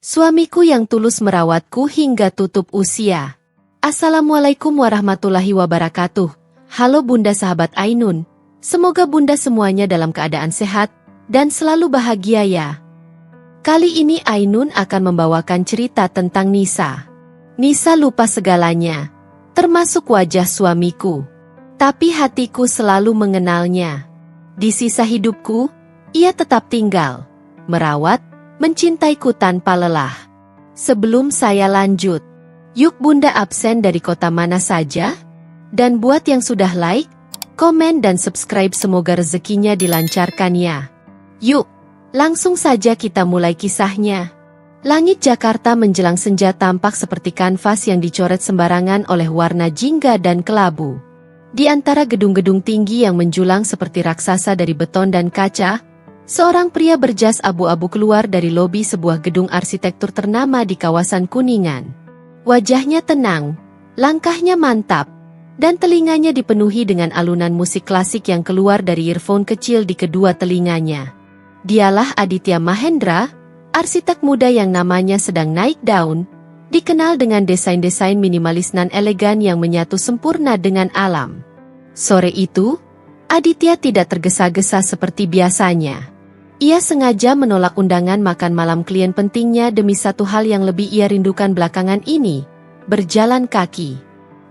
Suamiku yang tulus merawatku hingga tutup usia. Assalamualaikum warahmatullahi wabarakatuh. Halo Bunda sahabat Ainun. Semoga Bunda semuanya dalam keadaan sehat dan selalu bahagia ya. Kali ini Ainun akan membawakan cerita tentang Nisa. Nisa lupa segalanya, termasuk wajah suamiku. Tapi hatiku selalu mengenalnya. Di sisa hidupku, ia tetap tinggal, merawat, mencintaiku tanpa lelah. Sebelum saya lanjut, yuk Bunda absen dari kota mana saja? Dan buat yang sudah like, komen dan subscribe semoga rezekinya dilancarkan ya. Yuk, langsung saja kita mulai kisahnya. Langit Jakarta menjelang senja tampak seperti kanvas yang dicoret sembarangan oleh warna jingga dan kelabu. Di antara gedung-gedung tinggi yang menjulang seperti raksasa dari beton dan kaca, seorang pria berjas abu-abu keluar dari lobi sebuah gedung arsitektur ternama di kawasan Kuningan. Wajahnya tenang, langkahnya mantap, dan telinganya dipenuhi dengan alunan musik klasik yang keluar dari earphone kecil di kedua telinganya. Dialah Aditya Mahendra, arsitek muda yang namanya sedang naik daun, dikenal dengan desain-desain minimalis nan elegan yang menyatu sempurna dengan alam. Sore itu, Aditya tidak tergesa-gesa seperti biasanya. Ia sengaja menolak undangan makan malam klien pentingnya demi satu hal yang lebih ia rindukan belakangan ini, berjalan kaki.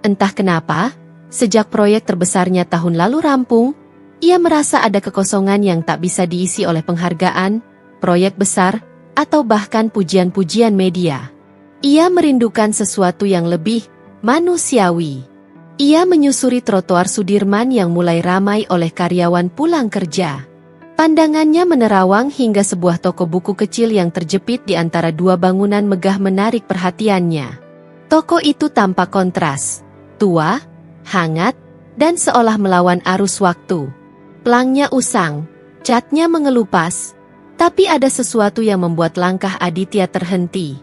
Entah kenapa, sejak proyek terbesarnya tahun lalu rampung, ia merasa ada kekosongan yang tak bisa diisi oleh penghargaan, proyek besar, atau bahkan pujian-pujian media. Ia merindukan sesuatu yang lebih manusiawi. Ia menyusuri trotoar Sudirman yang mulai ramai oleh karyawan pulang kerja. Pandangannya menerawang hingga sebuah toko buku kecil yang terjepit di antara dua bangunan megah menarik perhatiannya. Toko itu tampak kontras, tua, hangat, dan seolah melawan arus waktu. Pelangnya usang, catnya mengelupas, tapi ada sesuatu yang membuat langkah Aditya terhenti.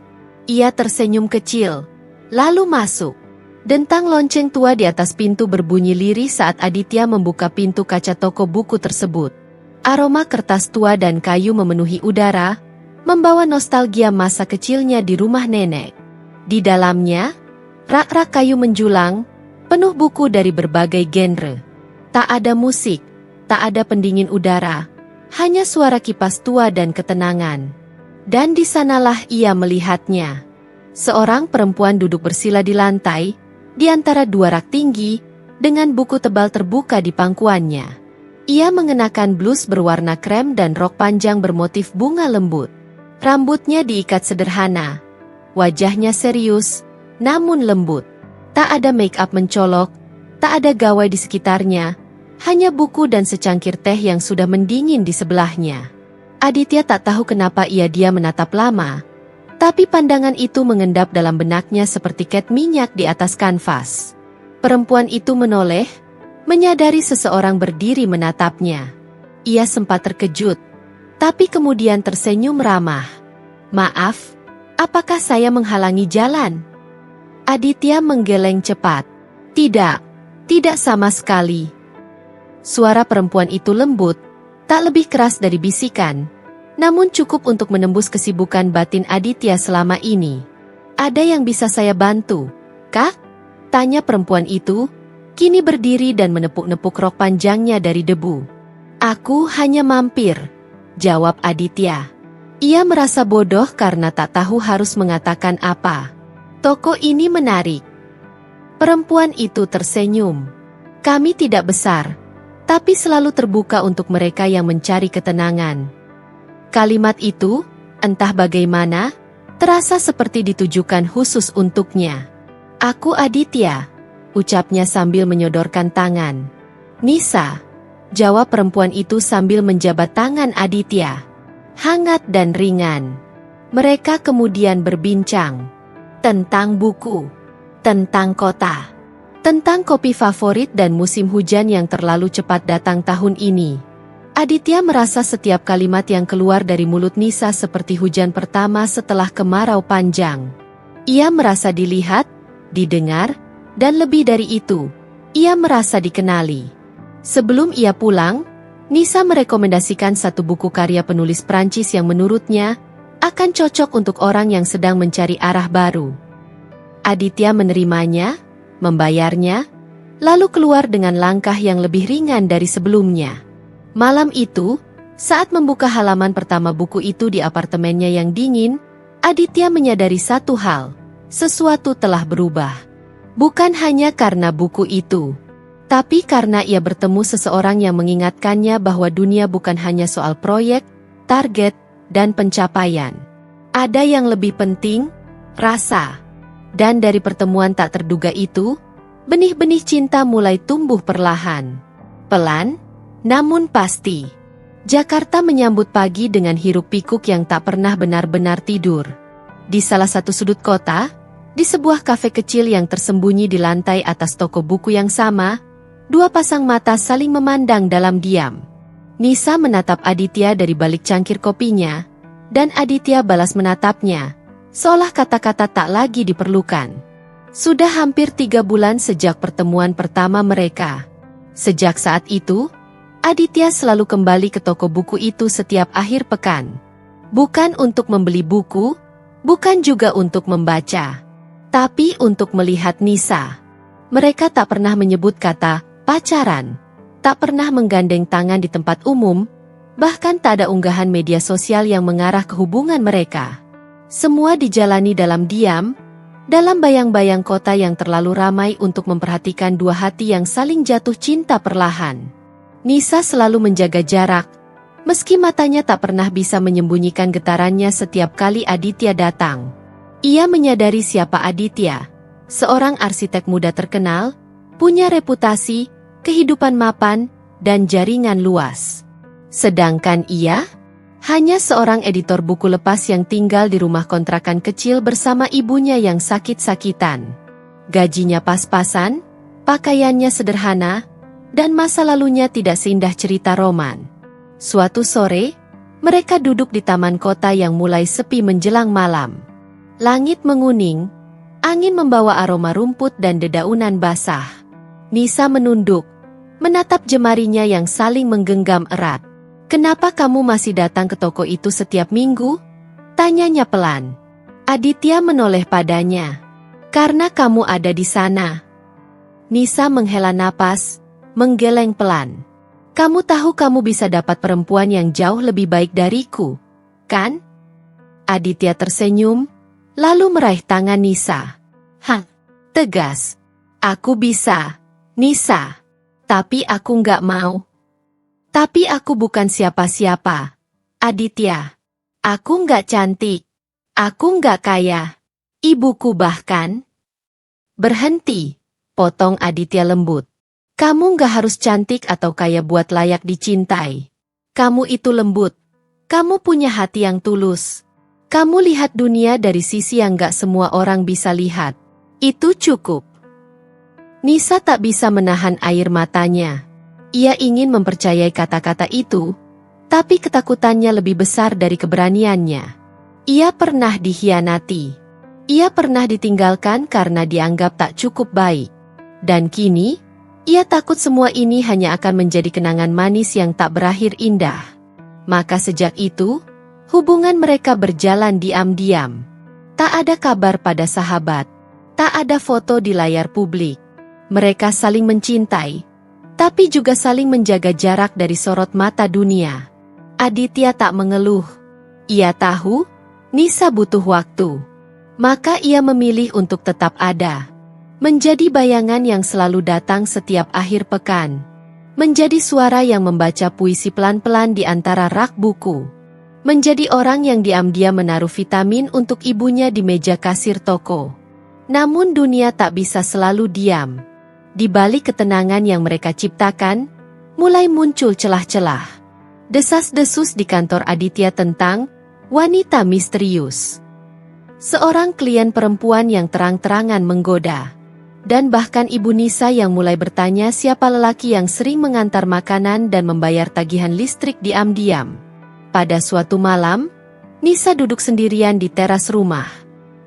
Ia tersenyum kecil, lalu masuk. Dentang lonceng tua di atas pintu berbunyi lirih saat Aditya membuka pintu kaca toko buku tersebut. Aroma kertas tua dan kayu memenuhi udara, membawa nostalgia masa kecilnya di rumah nenek. Di dalamnya, rak-rak kayu menjulang, penuh buku dari berbagai genre. Tak ada musik, tak ada pendingin udara, hanya suara kipas tua dan ketenangan. Dan di sanalah ia melihatnya. Seorang perempuan duduk bersila di lantai, di antara dua rak tinggi, dengan buku tebal terbuka di pangkuannya. Ia mengenakan blus berwarna krem dan rok panjang bermotif bunga lembut. Rambutnya diikat sederhana. Wajahnya serius, namun lembut. Tak ada make-up mencolok, tak ada gawai di sekitarnya, hanya buku dan secangkir teh yang sudah mendingin di sebelahnya. Aditya tak tahu kenapa ia diam menatap lama, tapi pandangan itu mengendap dalam benaknya seperti cat minyak di atas kanvas. Perempuan itu menoleh, menyadari seseorang berdiri menatapnya. Ia sempat terkejut, tapi kemudian tersenyum ramah. "Maaf, apakah saya menghalangi jalan?" Aditya menggeleng cepat. Tidak sama sekali." Suara perempuan itu lembut, tak lebih keras dari bisikan, namun cukup untuk menembus kesibukan batin Aditya selama ini. "Ada yang bisa saya bantu, Kak?" tanya perempuan itu, kini berdiri dan menepuk-nepuk rok panjangnya dari debu. "Aku hanya mampir," jawab Aditya. Ia merasa bodoh karena tak tahu harus mengatakan apa. "Toko ini menarik." Perempuan itu tersenyum. "Kami tidak besar, tapi selalu terbuka untuk mereka yang mencari ketenangan." Kalimat itu, entah bagaimana, terasa seperti ditujukan khusus untuknya. "Aku Aditya," ucapnya sambil menyodorkan tangan. "Nisa," jawab perempuan itu sambil menjabat tangan Aditya. Hangat dan ringan. Mereka kemudian berbincang tentang buku, tentang kota, tentang kopi favorit dan musim hujan yang terlalu cepat datang tahun ini. Aditya merasa setiap kalimat yang keluar dari mulut Nisa seperti hujan pertama setelah kemarau panjang. Ia merasa dilihat, didengar, dan lebih dari itu, ia merasa dikenali. Sebelum ia pulang, Nisa merekomendasikan satu buku karya penulis Prancis yang menurutnya akan cocok untuk orang yang sedang mencari arah baru. Aditya menerimanya, membayarnya, lalu keluar dengan langkah yang lebih ringan dari sebelumnya. Malam itu, saat membuka halaman pertama buku itu di apartemennya yang dingin, Aditya menyadari satu hal, sesuatu telah berubah. Bukan hanya karena buku itu, tapi karena ia bertemu seseorang yang mengingatkannya bahwa dunia bukan hanya soal proyek, target, dan pencapaian. Ada yang lebih penting, rasa. Dan dari pertemuan tak terduga itu, benih-benih cinta mulai tumbuh perlahan. Pelan, namun pasti. Jakarta menyambut pagi dengan hiruk-pikuk yang tak pernah benar-benar tidur. Di salah satu sudut kota, di sebuah kafe kecil yang tersembunyi di lantai atas toko buku yang sama, dua pasang mata saling memandang dalam diam. Nisa menatap Aditya dari balik cangkir kopinya, dan Aditya balas menatapnya, seolah kata-kata tak lagi diperlukan. Sudah hampir 3 bulan sejak pertemuan pertama mereka. Sejak saat itu, Aditya selalu kembali ke toko buku itu setiap akhir pekan. Bukan untuk membeli buku, bukan juga untuk membaca, tapi untuk melihat Nisa. Mereka tak pernah menyebut kata pacaran, tak pernah menggandeng tangan di tempat umum, bahkan tak ada unggahan media sosial yang mengarah ke hubungan mereka. Semua dijalani dalam diam, dalam bayang-bayang kota yang terlalu ramai untuk memperhatikan dua hati yang saling jatuh cinta perlahan. Nisa selalu menjaga jarak, meski matanya tak pernah bisa menyembunyikan getarannya setiap kali Aditya datang. Ia menyadari siapa Aditya, seorang arsitek muda terkenal, punya reputasi, kehidupan mapan, dan jaringan luas. Sedangkan ia hanya seorang editor buku lepas yang tinggal di rumah kontrakan kecil bersama ibunya yang sakit-sakitan. Gajinya pas-pasan, pakaiannya sederhana, dan masa lalunya tidak seindah cerita roman. Suatu sore, mereka duduk di taman kota yang mulai sepi menjelang malam. Langit menguning, angin membawa aroma rumput dan dedaunan basah. Nisa menunduk, menatap jemarinya yang saling menggenggam erat. "Kenapa kamu masih datang ke toko itu setiap minggu?" tanyanya pelan. Aditya menoleh padanya. "Karena kamu ada di sana." Nisa menghela napas, menggeleng pelan. "Kamu tahu kamu bisa dapat perempuan yang jauh lebih baik dariku, kan?" Aditya tersenyum, lalu meraih tangan Nisa. "Hah?" tegas. "Aku bisa, Nisa. Tapi aku nggak mau." "Tapi aku bukan siapa-siapa, Aditya. Aku nggak cantik. Aku nggak kaya. Ibuku bahkan..." "Berhenti," potong Aditya lembut. "Kamu nggak harus cantik atau kaya buat layak dicintai. Kamu itu lembut. Kamu punya hati yang tulus. Kamu lihat dunia dari sisi yang nggak semua orang bisa lihat. Itu cukup." Nisa tak bisa menahan air matanya. Ia ingin mempercayai kata-kata itu, tapi ketakutannya lebih besar dari keberaniannya. Ia pernah dikhianati. Ia pernah ditinggalkan karena dianggap tak cukup baik. Dan kini, ia takut semua ini hanya akan menjadi kenangan manis yang tak berakhir indah. Maka sejak itu, hubungan mereka berjalan diam-diam. Tak ada kabar pada sahabat. Tak ada foto di layar publik. Mereka saling mencintai, tapi juga saling menjaga jarak dari sorot mata dunia. Aditya tak mengeluh. Ia tahu, Nisa butuh waktu. Maka ia memilih untuk tetap ada. Menjadi bayangan yang selalu datang setiap akhir pekan. Menjadi suara yang membaca puisi pelan-pelan di antara rak buku. Menjadi orang yang diam-diam menaruh vitamin untuk ibunya di meja kasir toko. Namun dunia tak bisa selalu diam. Di balik ketenangan yang mereka ciptakan, mulai muncul celah-celah. Desas-desus di kantor Aditya tentang wanita misterius. Seorang klien perempuan yang terang-terangan menggoda. Dan bahkan ibu Nisa yang mulai bertanya siapa lelaki yang sering mengantar makanan dan membayar tagihan listrik diam-diam. Pada suatu malam, Nisa duduk sendirian di teras rumah.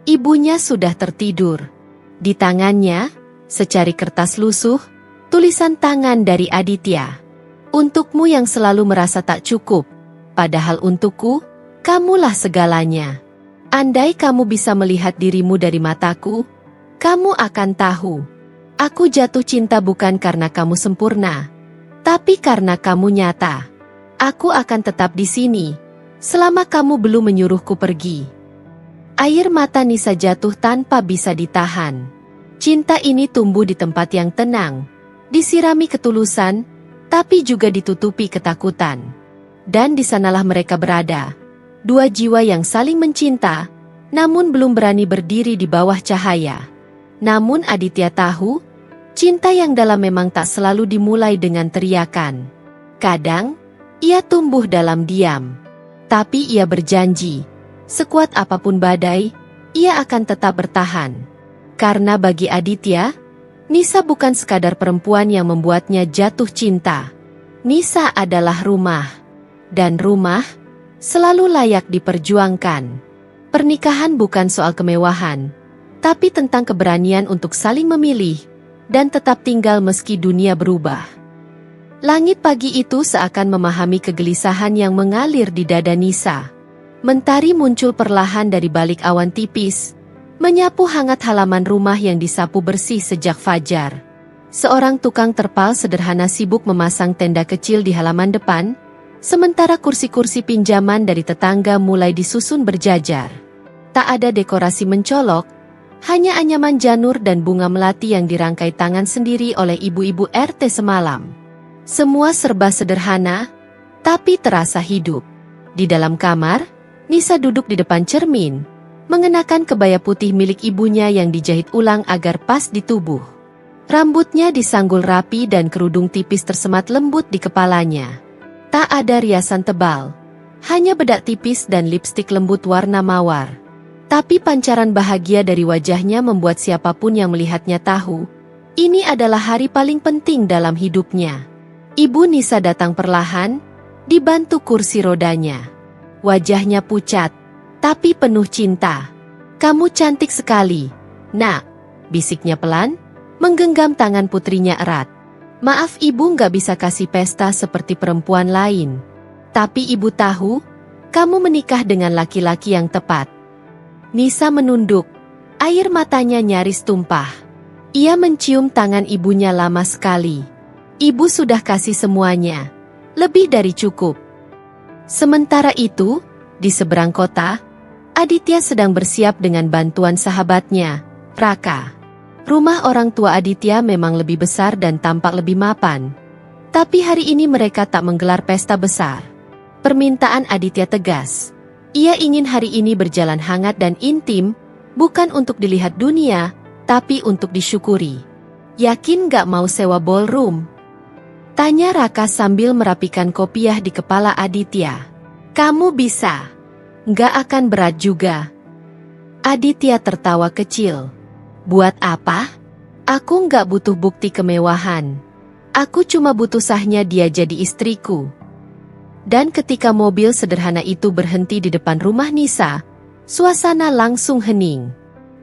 Ibunya sudah tertidur. Di tangannya, secari kertas lusuh, tulisan tangan dari Aditya. "Untukmu yang selalu merasa tak cukup, padahal untukku, kamulah segalanya." Andai kamu bisa melihat dirimu dari mataku, kamu akan tahu. Aku jatuh cinta bukan karena kamu sempurna, tapi karena kamu nyata. Aku akan tetap di sini, selama kamu belum menyuruhku pergi. Air mata Nisa jatuh tanpa bisa ditahan. Cinta ini tumbuh di tempat yang tenang, disirami ketulusan, tapi juga ditutupi ketakutan. Dan di sanalah mereka berada. Dua jiwa yang saling mencinta, namun belum berani berdiri di bawah cahaya. Namun Aditya tahu, cinta yang dalam memang tak selalu dimulai dengan teriakan. Kadang, ia tumbuh dalam diam. Tapi ia berjanji, sekuat apapun badai, ia akan tetap bertahan. Karena bagi Aditya, Nisa bukan sekadar perempuan yang membuatnya jatuh cinta. Nisa adalah rumah. Dan rumah selalu layak diperjuangkan. Pernikahan bukan soal kemewahan, tapi tentang keberanian untuk saling memilih dan tetap tinggal meski dunia berubah. Langit pagi itu seakan memahami kegelisahan yang mengalir di dada Nisa. Mentari muncul perlahan dari balik awan tipis, menyapu hangat halaman rumah yang disapu bersih sejak fajar. Seorang tukang terpal sederhana sibuk memasang tenda kecil di halaman depan, sementara kursi-kursi pinjaman dari tetangga mulai disusun berjajar. Tak ada dekorasi mencolok, hanya anyaman janur dan bunga melati yang dirangkai tangan sendiri oleh ibu-ibu RT semalam. Semua serba sederhana, tapi terasa hidup. Di dalam kamar, Nisa duduk di depan cermin, mengenakan kebaya putih milik ibunya yang dijahit ulang agar pas di tubuh. Rambutnya disanggul rapi dan kerudung tipis tersemat lembut di kepalanya. Tak ada riasan tebal, hanya bedak tipis dan lipstik lembut warna mawar. Tapi pancaran bahagia dari wajahnya membuat siapapun yang melihatnya tahu, ini adalah hari paling penting dalam hidupnya. Ibu Nisa datang perlahan, dibantu kursi rodanya. Wajahnya pucat, tapi penuh cinta. "Kamu cantik sekali, Nak," bisiknya pelan, menggenggam tangan putrinya erat. "Maaf ibu nggak bisa kasih pesta seperti perempuan lain. Tapi ibu tahu, kamu menikah dengan laki-laki yang tepat." Nisa menunduk, air matanya nyaris tumpah. Ia mencium tangan ibunya lama sekali. Ibu sudah kasih semuanya, lebih dari cukup. Sementara itu, di seberang kota, Aditya sedang bersiap dengan bantuan sahabatnya, Raka. Rumah orang tua Aditya memang lebih besar dan tampak lebih mapan. Tapi hari ini mereka tak menggelar pesta besar. Permintaan Aditya tegas. Ia ingin hari ini berjalan hangat dan intim, bukan untuk dilihat dunia, tapi untuk disyukuri. "Yakin gak mau sewa ballroom?" tanya Raka sambil merapikan kopiah di kepala Aditya. "Kamu bisa. Gak akan berat juga." Aditya tertawa kecil. "Buat apa? Aku nggak butuh bukti kemewahan. Aku cuma butuh sahnya dia jadi istriku." Dan ketika mobil sederhana itu berhenti di depan rumah Nisa, suasana langsung hening.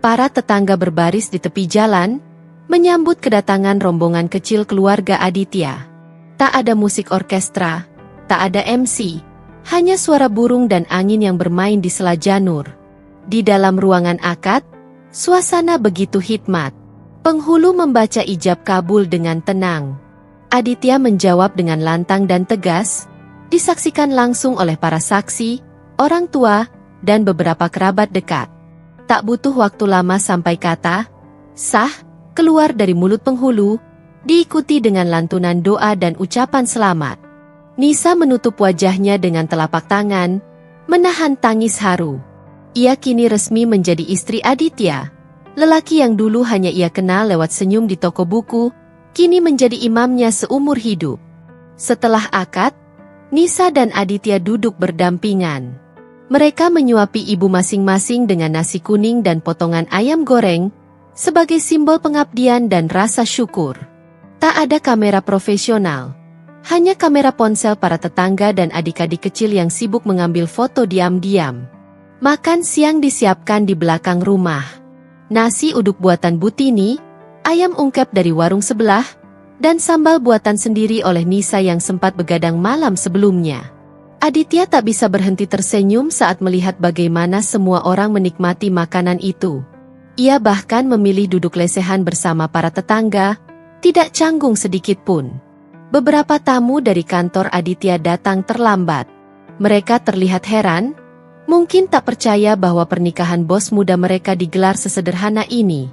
Para tetangga berbaris di tepi jalan, menyambut kedatangan rombongan kecil keluarga Aditya. Tak ada musik orkestra, tak ada MC, hanya suara burung dan angin yang bermain di sela janur. Di dalam ruangan akad, suasana begitu hikmat. Penghulu membaca ijab kabul dengan tenang. Aditya menjawab dengan lantang dan tegas, disaksikan langsung oleh para saksi, orang tua, dan beberapa kerabat dekat. Tak butuh waktu lama sampai kata "sah" keluar dari mulut penghulu, diikuti dengan lantunan doa dan ucapan selamat. Nisa menutup wajahnya dengan telapak tangan, menahan tangis haru. Ia kini resmi menjadi istri Aditya. Lelaki yang dulu hanya ia kenal lewat senyum di toko buku, kini menjadi imamnya seumur hidup. Setelah akad, Nisa dan Aditya duduk berdampingan. Mereka menyuapi ibu masing-masing dengan nasi kuning dan potongan ayam goreng, sebagai simbol pengabdian dan rasa syukur. Tak ada kamera profesional, hanya kamera ponsel para tetangga dan adik-adik kecil yang sibuk mengambil foto diam-diam. Makan siang disiapkan di belakang rumah. Nasi uduk buatan Butini, ayam ungkep dari warung sebelah, dan sambal buatan sendiri oleh Nisa yang sempat begadang malam sebelumnya. Aditya tak bisa berhenti tersenyum saat melihat bagaimana semua orang menikmati makanan itu. Ia bahkan memilih duduk lesehan bersama para tetangga, tidak canggung sedikit pun. Beberapa tamu dari kantor Aditya datang terlambat. Mereka terlihat heran, mungkin tak percaya bahwa pernikahan bos muda mereka digelar sesederhana ini.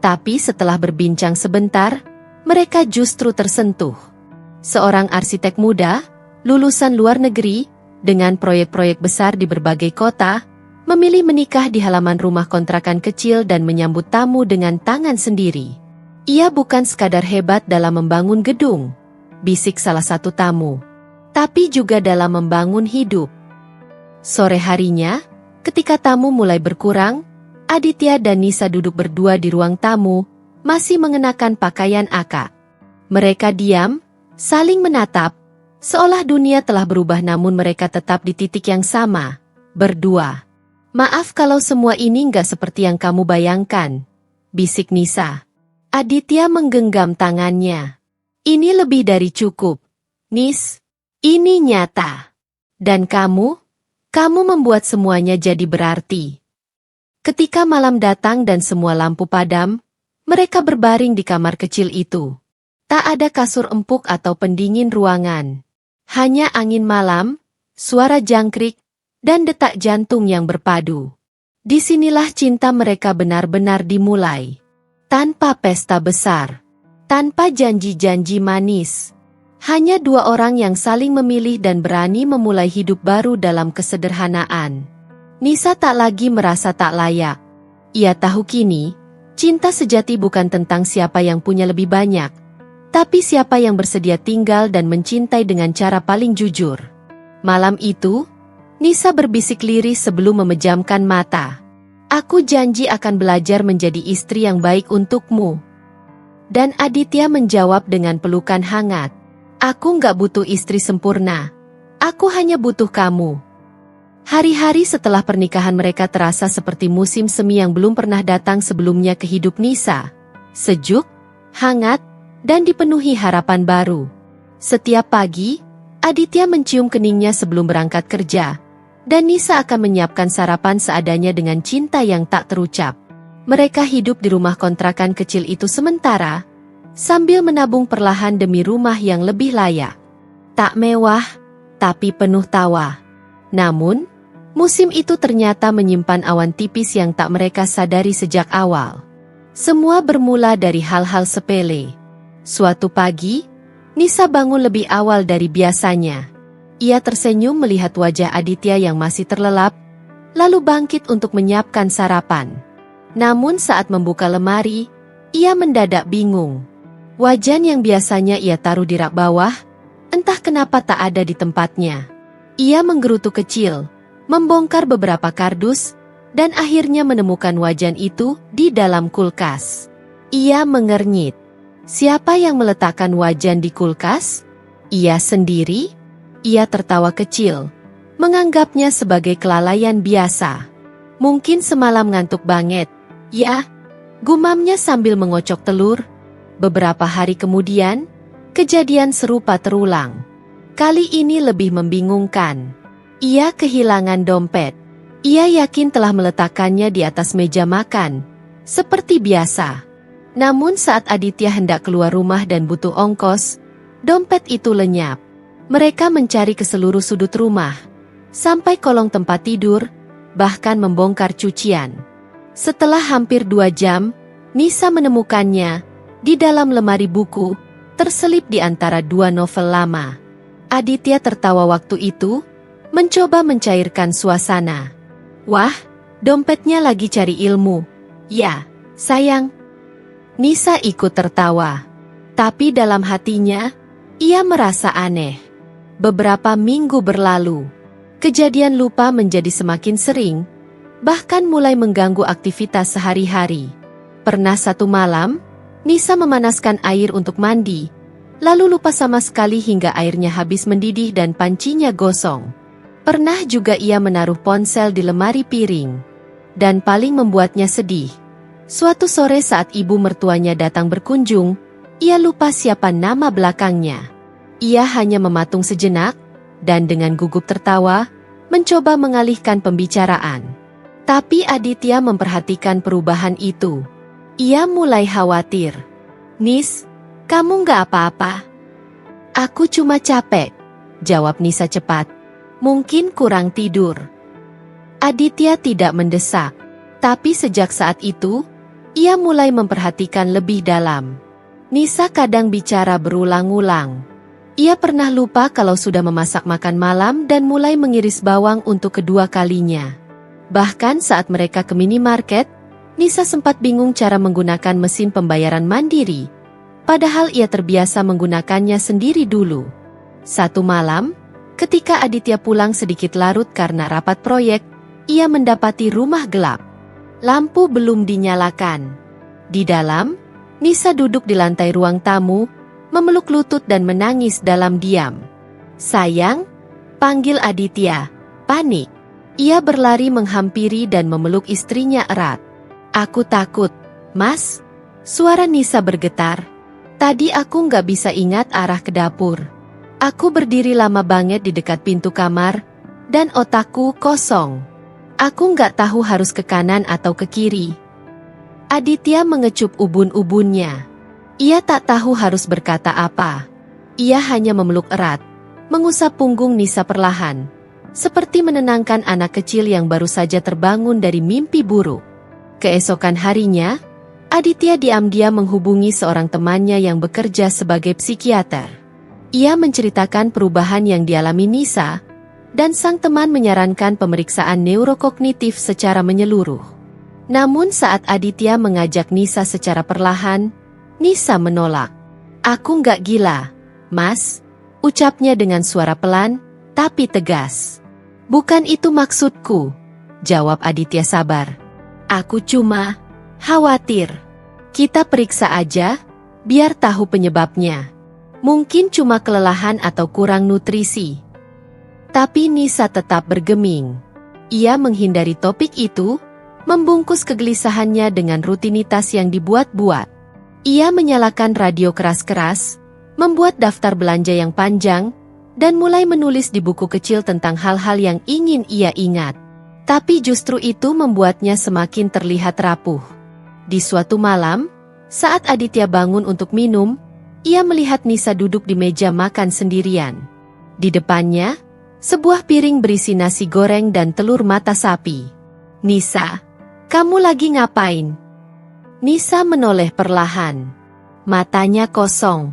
Tapi setelah berbincang sebentar, mereka justru tersentuh. Seorang arsitek muda, lulusan luar negeri, dengan proyek-proyek besar di berbagai kota, memilih menikah di halaman rumah kontrakan kecil dan menyambut tamu dengan tangan sendiri. Ia bukan sekadar hebat dalam membangun gedung, bisik salah satu tamu, tapi juga dalam membangun hidup. Sore harinya, ketika tamu mulai berkurang, Aditya dan Nisa duduk berdua di ruang tamu, masih mengenakan pakaian akad. Mereka diam, saling menatap, seolah dunia telah berubah namun mereka tetap di titik yang sama, berdua. Maaf kalau semua ini nggak seperti yang kamu bayangkan, bisik Nisa. Aditya menggenggam tangannya. Ini lebih dari cukup, Nis. Ini nyata. Dan kamu membuat semuanya jadi berarti. Ketika malam datang dan semua lampu padam, mereka berbaring di kamar kecil itu. Tak ada kasur empuk atau pendingin ruangan. Hanya angin malam, suara jangkrik, dan detak jantung yang berpadu. Disinilah cinta mereka benar-benar dimulai. Tanpa pesta besar. Tanpa janji-janji manis. Hanya dua orang yang saling memilih dan berani memulai hidup baru dalam kesederhanaan. Nisa tak lagi merasa tak layak. Ia tahu kini, cinta sejati bukan tentang siapa yang punya lebih banyak, tapi siapa yang bersedia tinggal dan mencintai dengan cara paling jujur. Malam itu, Nisa berbisik lirih sebelum memejamkan mata. Aku janji akan belajar menjadi istri yang baik untukmu. Dan Aditya menjawab dengan pelukan hangat. Aku nggak butuh istri sempurna. Aku hanya butuh kamu. Hari-hari setelah pernikahan mereka terasa seperti musim semi yang belum pernah datang sebelumnya ke hidup Nisa. Sejuk, hangat, dan dipenuhi harapan baru. Setiap pagi, Aditya mencium keningnya sebelum berangkat kerja, dan Nisa akan menyiapkan sarapan seadanya dengan cinta yang tak terucap. Mereka hidup di rumah kontrakan kecil itu sementara, sambil menabung perlahan demi rumah yang lebih layak. Tak mewah, tapi penuh tawa. Namun, musim itu ternyata menyimpan awan tipis yang tak mereka sadari sejak awal. Semua bermula dari hal-hal sepele. Suatu pagi, Nisa bangun lebih awal dari biasanya. Ia tersenyum melihat wajah Aditya yang masih terlelap, lalu bangkit untuk menyiapkan sarapan. Namun saat membuka lemari, ia mendadak bingung. Wajan yang biasanya ia taruh di rak bawah, entah kenapa tak ada di tempatnya. Ia menggerutu kecil, membongkar beberapa kardus, dan akhirnya menemukan wajan itu di dalam kulkas. Ia mengernyit. Siapa yang meletakkan wajan di kulkas? Ia sendiri? Ia tertawa kecil, menganggapnya sebagai kelalaian biasa. Mungkin semalam ngantuk banget. Ya, gumamnya sambil mengocok telur. Beberapa hari kemudian, kejadian serupa terulang. Kali ini lebih membingungkan. Ia kehilangan dompet. Ia yakin telah meletakkannya di atas meja makan, seperti biasa. Namun saat Aditya hendak keluar rumah dan butuh ongkos, dompet itu lenyap. Mereka mencari ke seluruh sudut rumah, sampai kolong tempat tidur, bahkan membongkar cucian. Setelah hampir 2 jam, Nisa menemukannya di dalam lemari buku, terselip di antara 2 novel lama. Aditya tertawa waktu itu, mencoba mencairkan suasana. Wah, dompetnya lagi cari ilmu. Ya, sayang. Nisa ikut tertawa. Tapi dalam hatinya, ia merasa aneh. Beberapa minggu berlalu. Kejadian lupa menjadi semakin sering, bahkan mulai mengganggu aktivitas sehari-hari. Pernah satu malam, Nisa memanaskan air untuk mandi, lalu lupa sama sekali hingga airnya habis mendidih dan pancinya gosong. Pernah juga ia menaruh ponsel di lemari piring. Dan paling membuatnya sedih, suatu sore saat ibu mertuanya datang berkunjung, ia lupa siapa nama belakangnya. Ia hanya mematung sejenak, dan dengan gugup tertawa, mencoba mengalihkan pembicaraan. Tapi Aditya memperhatikan perubahan itu. Ia mulai khawatir. "Nis, kamu nggak apa-apa?" "Aku cuma capek," jawab Nisa cepat. "Mungkin kurang tidur." Aditya tidak mendesak. Tapi sejak saat itu, ia mulai memperhatikan lebih dalam. Nisa kadang bicara berulang-ulang. Ia pernah lupa kalau sudah memasak makan malam dan mulai mengiris bawang untuk kedua kalinya. Bahkan saat mereka ke minimarket, Nisa sempat bingung cara menggunakan mesin pembayaran mandiri. Padahal ia terbiasa menggunakannya sendiri dulu. Satu malam, ketika Aditya pulang sedikit larut karena rapat proyek, ia mendapati rumah gelap. Lampu belum dinyalakan. Di dalam, Nisa duduk di lantai ruang tamu, memeluk lutut dan menangis dalam diam. "Sayang," panggil Aditya, panik. Ia berlari menghampiri dan memeluk istrinya erat. "Aku takut, Mas." Suara Nisa bergetar. "Tadi aku nggak bisa ingat arah ke dapur. Aku berdiri lama banget di dekat pintu kamar, dan otakku kosong. Aku nggak tahu harus ke kanan atau ke kiri." Aditya mengecup ubun-ubunnya. Ia tak tahu harus berkata apa. Ia hanya memeluk erat, mengusap punggung Nisa perlahan, seperti menenangkan anak kecil yang baru saja terbangun dari mimpi buruk. Keesokan harinya, Aditya diam-diam menghubungi seorang temannya yang bekerja sebagai psikiater. Ia menceritakan perubahan yang dialami Nisa, dan sang teman menyarankan pemeriksaan neurokognitif secara menyeluruh. Namun saat Aditya mengajak Nisa secara perlahan, Nisa menolak. "Aku nggak gila, Mas," ucapnya dengan suara pelan, tapi tegas. "Bukan itu maksudku," jawab Aditya sabar. "Aku cuma khawatir. Kita periksa aja, biar tahu penyebabnya. Mungkin cuma kelelahan atau kurang nutrisi." Tapi Nisa tetap bergeming. Ia menghindari topik itu, membungkus kegelisahannya dengan rutinitas yang dibuat-buat. Ia menyalakan radio keras-keras, membuat daftar belanja yang panjang, dan mulai menulis di buku kecil tentang hal-hal yang ingin ia ingat. Tapi justru itu membuatnya semakin terlihat rapuh. Di suatu malam, saat Aditya bangun untuk minum, ia melihat Nisa duduk di meja makan sendirian. Di depannya, sebuah piring berisi nasi goreng dan telur mata sapi. "Nisa, kamu lagi ngapain?" Nisa menoleh perlahan. Matanya kosong.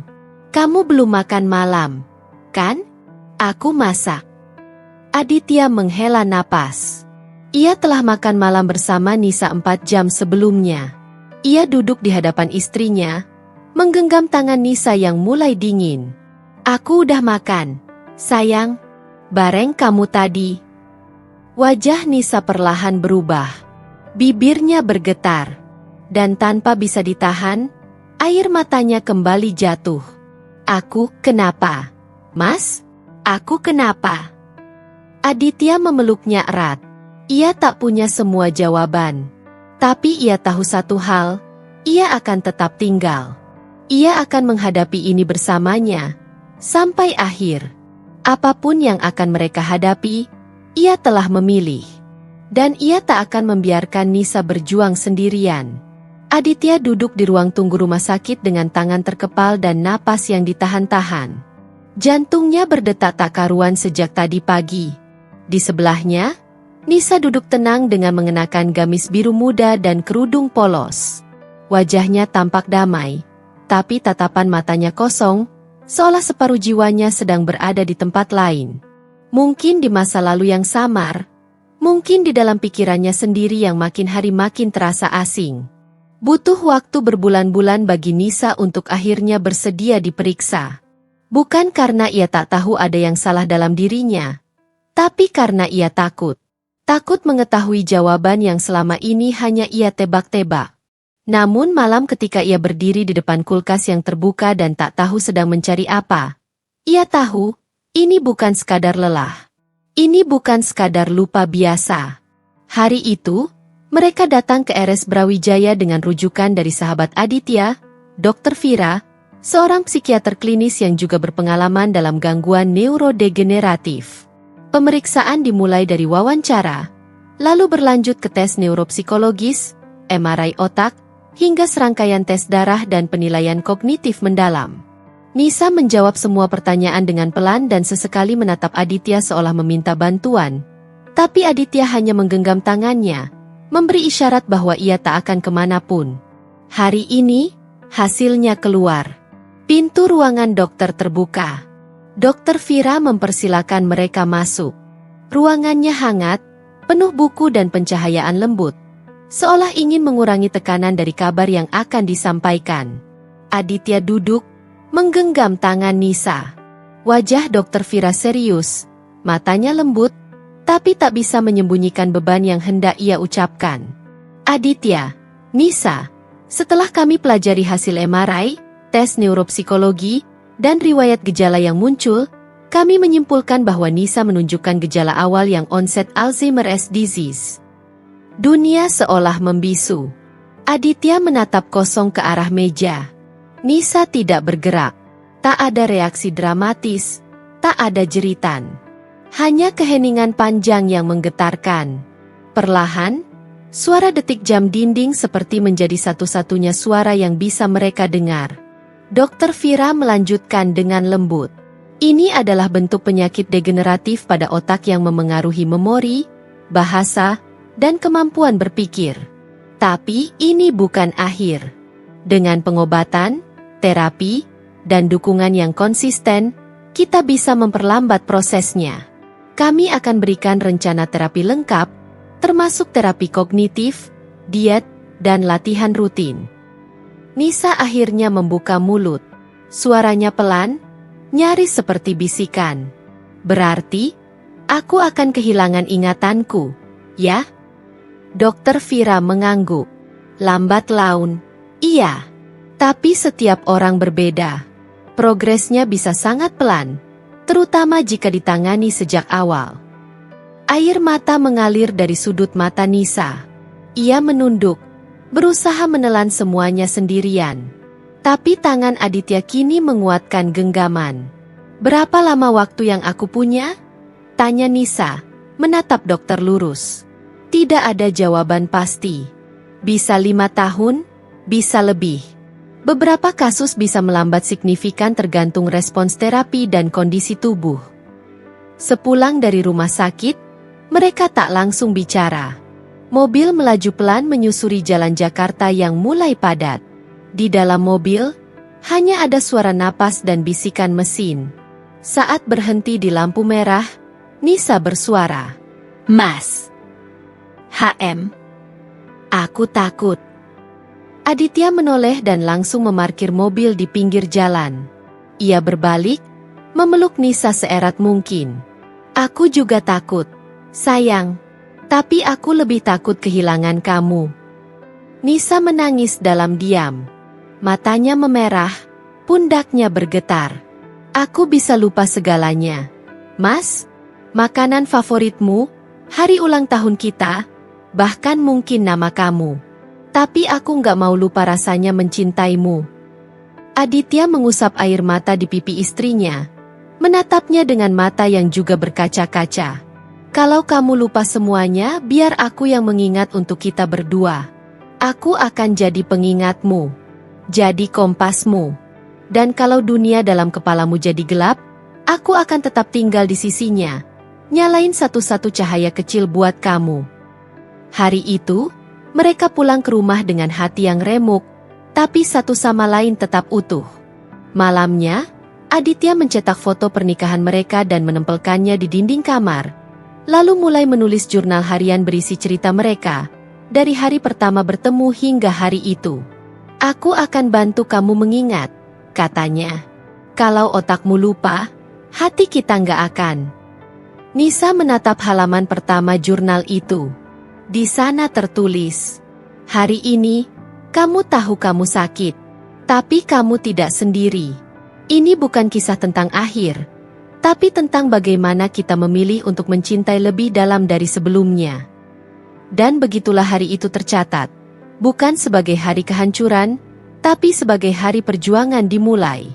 "Kamu belum makan malam, kan? Aku masak." Aditya menghela napas. Ia telah makan malam bersama Nisa 4 jam sebelumnya. Ia duduk di hadapan istrinya, menggenggam tangan Nisa yang mulai dingin. "Aku udah makan, sayang. Bareng kamu tadi." Wajah Nisa perlahan berubah. Bibirnya bergetar. Dan tanpa bisa ditahan, air matanya kembali jatuh. "Aku kenapa? Mas? Aku kenapa?" Aditya memeluknya erat. Ia tak punya semua jawaban. Tapi ia tahu satu hal, ia akan tetap tinggal. Ia akan menghadapi ini bersamanya, sampai akhir. Apapun yang akan mereka hadapi, ia telah memilih. Dan ia tak akan membiarkan Nisa berjuang sendirian. Aditya duduk di ruang tunggu rumah sakit dengan tangan terkepal dan napas yang ditahan-tahan. Jantungnya berdetak tak karuan sejak tadi pagi. Di sebelahnya, Nisa duduk tenang dengan mengenakan gamis biru muda dan kerudung polos. Wajahnya tampak damai, tapi tatapan matanya kosong, seolah separuh jiwanya sedang berada di tempat lain. Mungkin di masa lalu yang samar, mungkin di dalam pikirannya sendiri yang makin hari makin terasa asing. Butuh waktu berbulan-bulan bagi Nisa untuk akhirnya bersedia diperiksa. Bukan karena ia tak tahu ada yang salah dalam dirinya, tapi karena ia takut. Takut mengetahui jawaban yang selama ini hanya ia tebak-tebak. Namun malam ketika ia berdiri di depan kulkas yang terbuka dan tak tahu sedang mencari apa, ia tahu, ini bukan sekadar lelah. Ini bukan sekadar lupa biasa. Hari itu, mereka datang ke RS Brawijaya dengan rujukan dari sahabat Aditya, Dr. Vira, seorang psikiater klinis yang juga berpengalaman dalam gangguan neurodegeneratif. Pemeriksaan dimulai dari wawancara, lalu berlanjut ke tes neuropsikologis, MRI otak, hingga serangkaian tes darah dan penilaian kognitif mendalam. Nisa menjawab semua pertanyaan dengan pelan dan sesekali menatap Aditya seolah meminta bantuan. Tapi Aditya hanya menggenggam tangannya, memberi isyarat bahwa ia tak akan kemanapun. Hari ini, hasilnya keluar. Pintu ruangan dokter terbuka. Dokter Vira mempersilakan mereka masuk. Ruangannya hangat, penuh buku dan pencahayaan lembut, seolah ingin mengurangi tekanan dari kabar yang akan disampaikan. Aditya duduk, menggenggam tangan Nisa. Wajah Dokter Vira serius, matanya lembut, tapi tak bisa menyembunyikan beban yang hendak ia ucapkan. Aditya, Nisa, setelah kami pelajari hasil MRI, tes neuropsikologi, dan riwayat gejala yang muncul, kami menyimpulkan bahwa Nisa menunjukkan gejala awal yang onset Alzheimer's disease. Dunia seolah membisu. Aditya menatap kosong ke arah meja. Nisa tidak bergerak. Tak ada reaksi dramatis, tak ada jeritan. Hanya keheningan panjang yang menggetarkan. Perlahan, suara detik jam dinding seperti menjadi satu-satunya suara yang bisa mereka dengar. Dokter Vira melanjutkan dengan lembut. Ini adalah bentuk penyakit degeneratif pada otak yang memengaruhi memori, bahasa, dan kemampuan berpikir. Tapi ini bukan akhir. Dengan pengobatan, terapi, dan dukungan yang konsisten, kita bisa memperlambat prosesnya. Kami akan berikan rencana terapi lengkap, termasuk terapi kognitif, diet, dan latihan rutin. Nisa akhirnya membuka mulut. Suaranya pelan, nyaris seperti bisikan. Berarti, aku akan kehilangan ingatanku, ya? Dokter Vira mengangguk. Lambat laun, iya. Tapi setiap orang berbeda. Progresnya bisa sangat pelan, terutama jika ditangani sejak awal. Air mata mengalir dari sudut mata Nisa. Ia menunduk, berusaha menelan semuanya sendirian. Tapi tangan Aditya kini menguatkan genggaman. Berapa lama waktu yang aku punya? Tanya Nisa, menatap dokter lurus. Tidak ada jawaban pasti. Bisa 5 tahun, bisa lebih. Beberapa kasus bisa melambat signifikan tergantung respons terapi dan kondisi tubuh. Sepulang dari rumah sakit, mereka tak langsung bicara. Mobil melaju pelan menyusuri jalan Jakarta yang mulai padat. Di dalam mobil, hanya ada suara napas dan bisikan mesin. Saat berhenti di lampu merah, Nisa bersuara. Mas. HM. Aku takut. Aditya menoleh dan langsung memarkir mobil di pinggir jalan. Ia berbalik, memeluk Nisa seerat mungkin. Aku juga takut, sayang. Tapi aku lebih takut kehilangan kamu. Nisa menangis dalam diam. Matanya memerah, pundaknya bergetar. Aku bisa lupa segalanya. Mas, makanan favoritmu, hari ulang tahun kita, bahkan mungkin nama kamu. Tapi aku nggak mau lupa rasanya mencintaimu. Aditya mengusap air mata di pipi istrinya, menatapnya dengan mata yang juga berkaca-kaca. Kalau kamu lupa semuanya, biar aku yang mengingat untuk kita berdua. Aku akan jadi pengingatmu, jadi kompasmu. Dan kalau dunia dalam kepalamu jadi gelap, aku akan tetap tinggal di sisinya, nyalain satu-satu cahaya kecil buat kamu. Hari itu, mereka pulang ke rumah dengan hati yang remuk, tapi satu sama lain tetap utuh. Malamnya, Aditya mencetak foto pernikahan mereka dan menempelkannya di dinding kamar. Lalu mulai menulis jurnal harian berisi cerita mereka, dari hari pertama bertemu hingga hari itu. Aku akan bantu kamu mengingat, katanya. Kalau otakmu lupa, hati kita nggak akan. Nisa menatap halaman pertama jurnal itu. Di sana tertulis, hari ini, kamu tahu kamu sakit, tapi kamu tidak sendiri. Ini bukan kisah tentang akhir, tapi tentang bagaimana kita memilih untuk mencintai lebih dalam dari sebelumnya. Dan begitulah hari itu tercatat, bukan sebagai hari kehancuran, tapi sebagai hari perjuangan dimulai.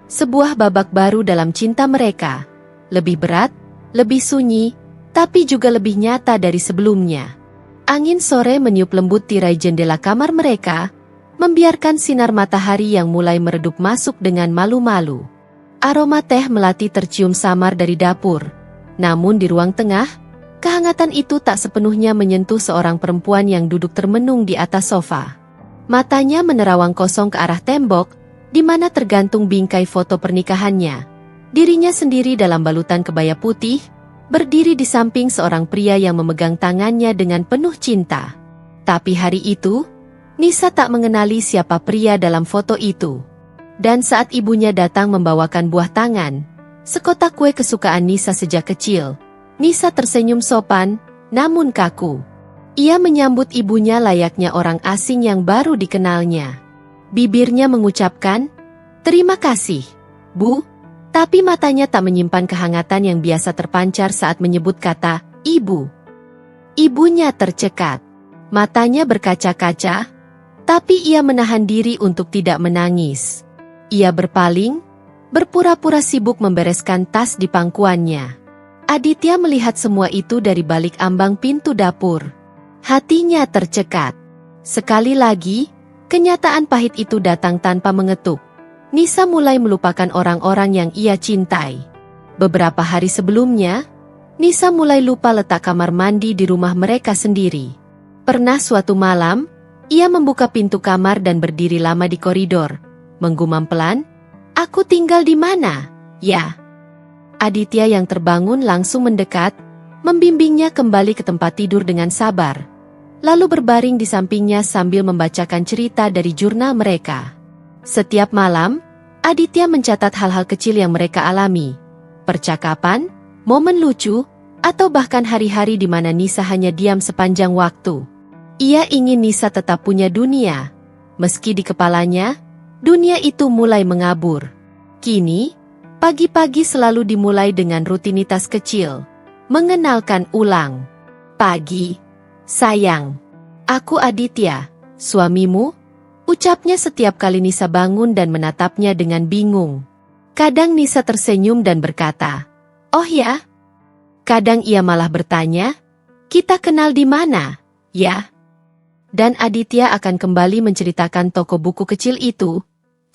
Sebuah babak baru dalam cinta mereka. Lebih berat, lebih sunyi, tapi juga lebih nyata dari sebelumnya. Angin sore meniup lembut tirai jendela kamar mereka, membiarkan sinar matahari yang mulai meredup masuk dengan malu-malu. Aroma teh melati tercium samar dari dapur. Namun di ruang tengah, kehangatan itu tak sepenuhnya menyentuh seorang perempuan yang duduk termenung di atas sofa. Matanya menerawang kosong ke arah tembok, di mana tergantung bingkai foto pernikahannya. Dirinya sendiri dalam balutan kebaya putih, berdiri di samping seorang pria yang memegang tangannya dengan penuh cinta. Tapi hari itu, Nisa tak mengenali siapa pria dalam foto itu. Dan saat ibunya datang membawakan buah tangan, sekotak kue kesukaan Nisa sejak kecil, Nisa tersenyum sopan, namun kaku. Ia menyambut ibunya layaknya orang asing yang baru dikenalnya. Bibirnya mengucapkan, "Terima kasih, Bu," tapi matanya tak menyimpan kehangatan yang biasa terpancar saat menyebut kata, "Ibu." Ibunya tercekat. Matanya berkaca-kaca, tapi ia menahan diri untuk tidak menangis. Ia berpaling, berpura-pura sibuk membereskan tas di pangkuannya. Aditya melihat semua itu dari balik ambang pintu dapur. Hatinya tercekat. Sekali lagi, kenyataan pahit itu datang tanpa mengetuk. Nisa mulai melupakan orang-orang yang ia cintai. Beberapa hari sebelumnya, Nisa mulai lupa letak kamar mandi di rumah mereka sendiri. Pernah suatu malam, ia membuka pintu kamar dan berdiri lama di koridor. Menggumam pelan, "Aku tinggal di mana, ya?" Aditya yang terbangun langsung mendekat, membimbingnya kembali ke tempat tidur dengan sabar. Lalu berbaring di sampingnya sambil membacakan cerita dari jurnal mereka. Setiap malam, Aditya mencatat hal-hal kecil yang mereka alami. Percakapan, momen lucu, atau bahkan hari-hari di mana Nisa hanya diam sepanjang waktu. Ia ingin Nisa tetap punya dunia. Meski di kepalanya, dunia itu mulai mengabur. Kini, pagi-pagi selalu dimulai dengan rutinitas kecil. Mengenalkan ulang. "Pagi, sayang. Aku Aditya, suamimu," ucapnya setiap kali Nisa bangun dan menatapnya dengan bingung. Kadang Nisa tersenyum dan berkata, "Oh ya?" Kadang ia malah bertanya, "Kita kenal di mana, ya?" Dan Aditya akan kembali menceritakan toko buku kecil itu,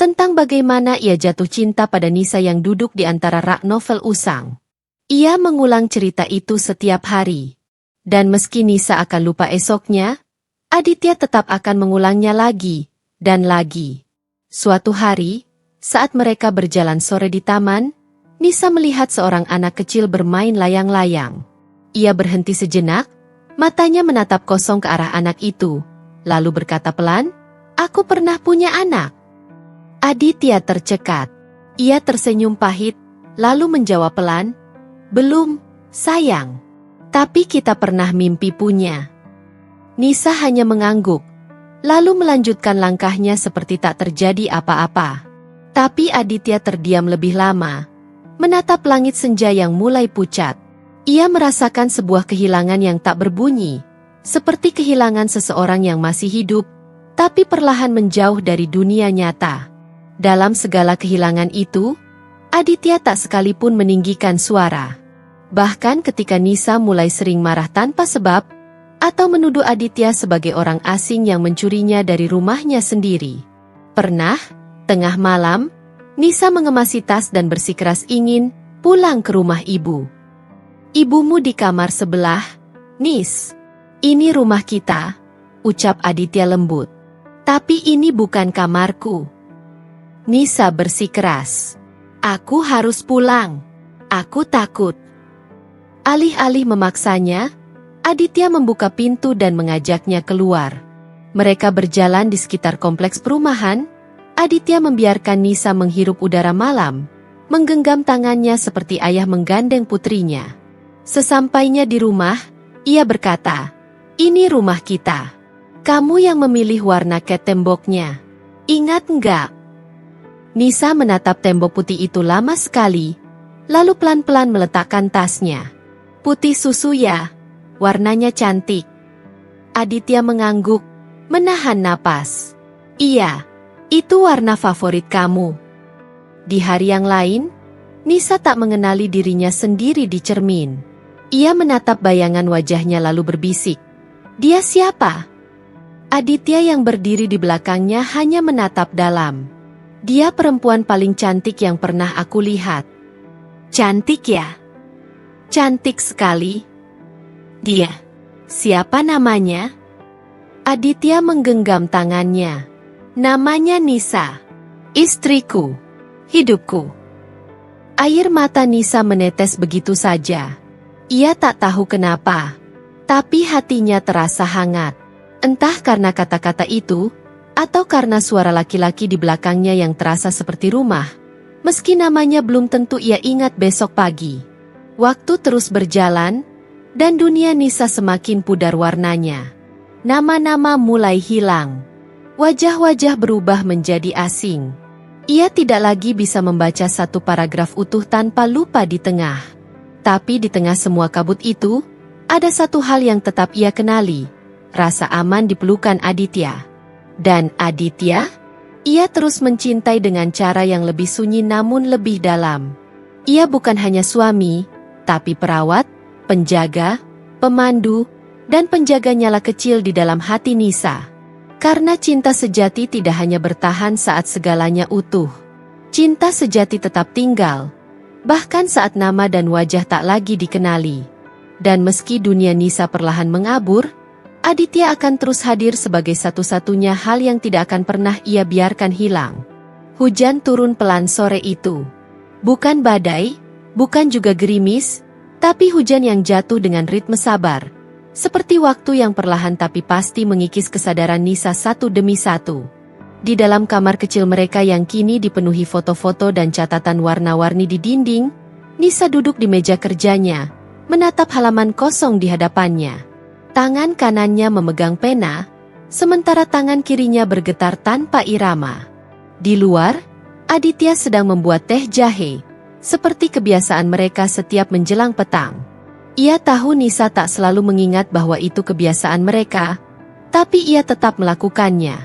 tentang bagaimana ia jatuh cinta pada Nisa yang duduk di antara rak novel usang. Ia mengulang cerita itu setiap hari. Dan meski Nisa akan lupa esoknya, Aditya tetap akan mengulangnya lagi, dan lagi. Suatu hari, saat mereka berjalan sore di taman, Nisa melihat seorang anak kecil bermain layang-layang. Ia berhenti sejenak, matanya menatap kosong ke arah anak itu, lalu berkata pelan, "Aku pernah punya anak." Aditya tercekat. Ia tersenyum pahit, lalu menjawab pelan, "Belum, sayang. Tapi kita pernah mimpi punya." Nisa hanya mengangguk, lalu melanjutkan langkahnya seperti tak terjadi apa-apa. Tapi Aditya terdiam lebih lama, menatap langit senja yang mulai pucat. Ia merasakan sebuah kehilangan yang tak berbunyi, seperti kehilangan seseorang yang masih hidup, tapi perlahan menjauh dari dunia nyata. Dalam segala kehilangan itu, Aditya tak sekalipun meninggikan suara. Bahkan ketika Nisa mulai sering marah tanpa sebab, atau menuduh Aditya sebagai orang asing yang mencurinya dari rumahnya sendiri. Pernah, tengah malam, Nisa mengemasi tas dan bersikeras ingin pulang ke rumah ibu. "Ibumu di kamar sebelah, Nis. Ini rumah kita," ucap Aditya lembut. "Tapi ini bukan kamarku." Nisa bersikeras. "Aku harus pulang. Aku takut." Alih-alih memaksanya, Aditya membuka pintu dan mengajaknya keluar. Mereka berjalan di sekitar kompleks perumahan. Aditya membiarkan Nisa menghirup udara malam, menggenggam tangannya seperti ayah menggandeng putrinya. Sesampainya di rumah, ia berkata, "Ini rumah kita. Kamu yang memilih warna cat temboknya. Ingat enggak?" Nisa menatap tembok putih itu lama sekali, lalu pelan-pelan meletakkan tasnya. "Putih susu ya, warnanya cantik." Aditya mengangguk, menahan napas. "Iya, Itu warna favorit kamu. Di hari yang lain, Nisa tak mengenali dirinya sendiri di cermin. Ia menatap bayangan wajahnya lalu berbisik. Dia siapa? Aditya yang berdiri di belakangnya hanya menatap dalam. Dia perempuan paling cantik yang pernah aku lihat. Cantik ya? Cantik sekali. Dia. Siapa namanya? Aditya menggenggam tangannya. Namanya Nisa. Istriku. Hidupku. Air mata Nisa menetes begitu saja. Ia tak tahu kenapa. Tapi hatinya terasa hangat. Entah karena kata-kata itu, atau karena suara laki-laki di belakangnya yang terasa seperti rumah. Meski namanya belum tentu ia ingat besok pagi. Waktu terus berjalan, dan dunia Nisa semakin pudar warnanya. Nama-nama mulai hilang. Wajah-wajah berubah menjadi asing. Ia tidak lagi bisa membaca satu paragraf utuh tanpa lupa di tengah. Tapi di tengah semua kabut itu, ada satu hal yang tetap ia kenali. Rasa aman di pelukan Aditya. Dan Aditya? Ia terus mencintai dengan cara yang lebih sunyi namun lebih dalam. Ia bukan hanya suami, tapi perawat, penjaga, pemandu, dan penjaga nyala kecil di dalam hati Nisa. Karena cinta sejati tidak hanya bertahan saat segalanya utuh. Cinta sejati tetap tinggal, bahkan saat nama dan wajah tak lagi dikenali. Dan meski dunia Nisa perlahan mengabur, Aditya akan terus hadir sebagai satu-satunya hal yang tidak akan pernah ia biarkan hilang. Hujan turun pelan sore itu. Bukan badai, bukan juga gerimis, tapi hujan yang jatuh dengan ritme sabar. Seperti waktu yang perlahan tapi pasti mengikis kesadaran Nisa satu demi satu. Di dalam kamar kecil mereka yang kini dipenuhi foto-foto dan catatan warna-warni di dinding, Nisa duduk di meja kerjanya, menatap halaman kosong di hadapannya. Tangan kanannya memegang pena, sementara tangan kirinya bergetar tanpa irama. Di luar, Aditya sedang membuat teh jahe, seperti kebiasaan mereka setiap menjelang petang. Ia tahu Nisa tak selalu mengingat bahwa itu kebiasaan mereka, tapi ia tetap melakukannya.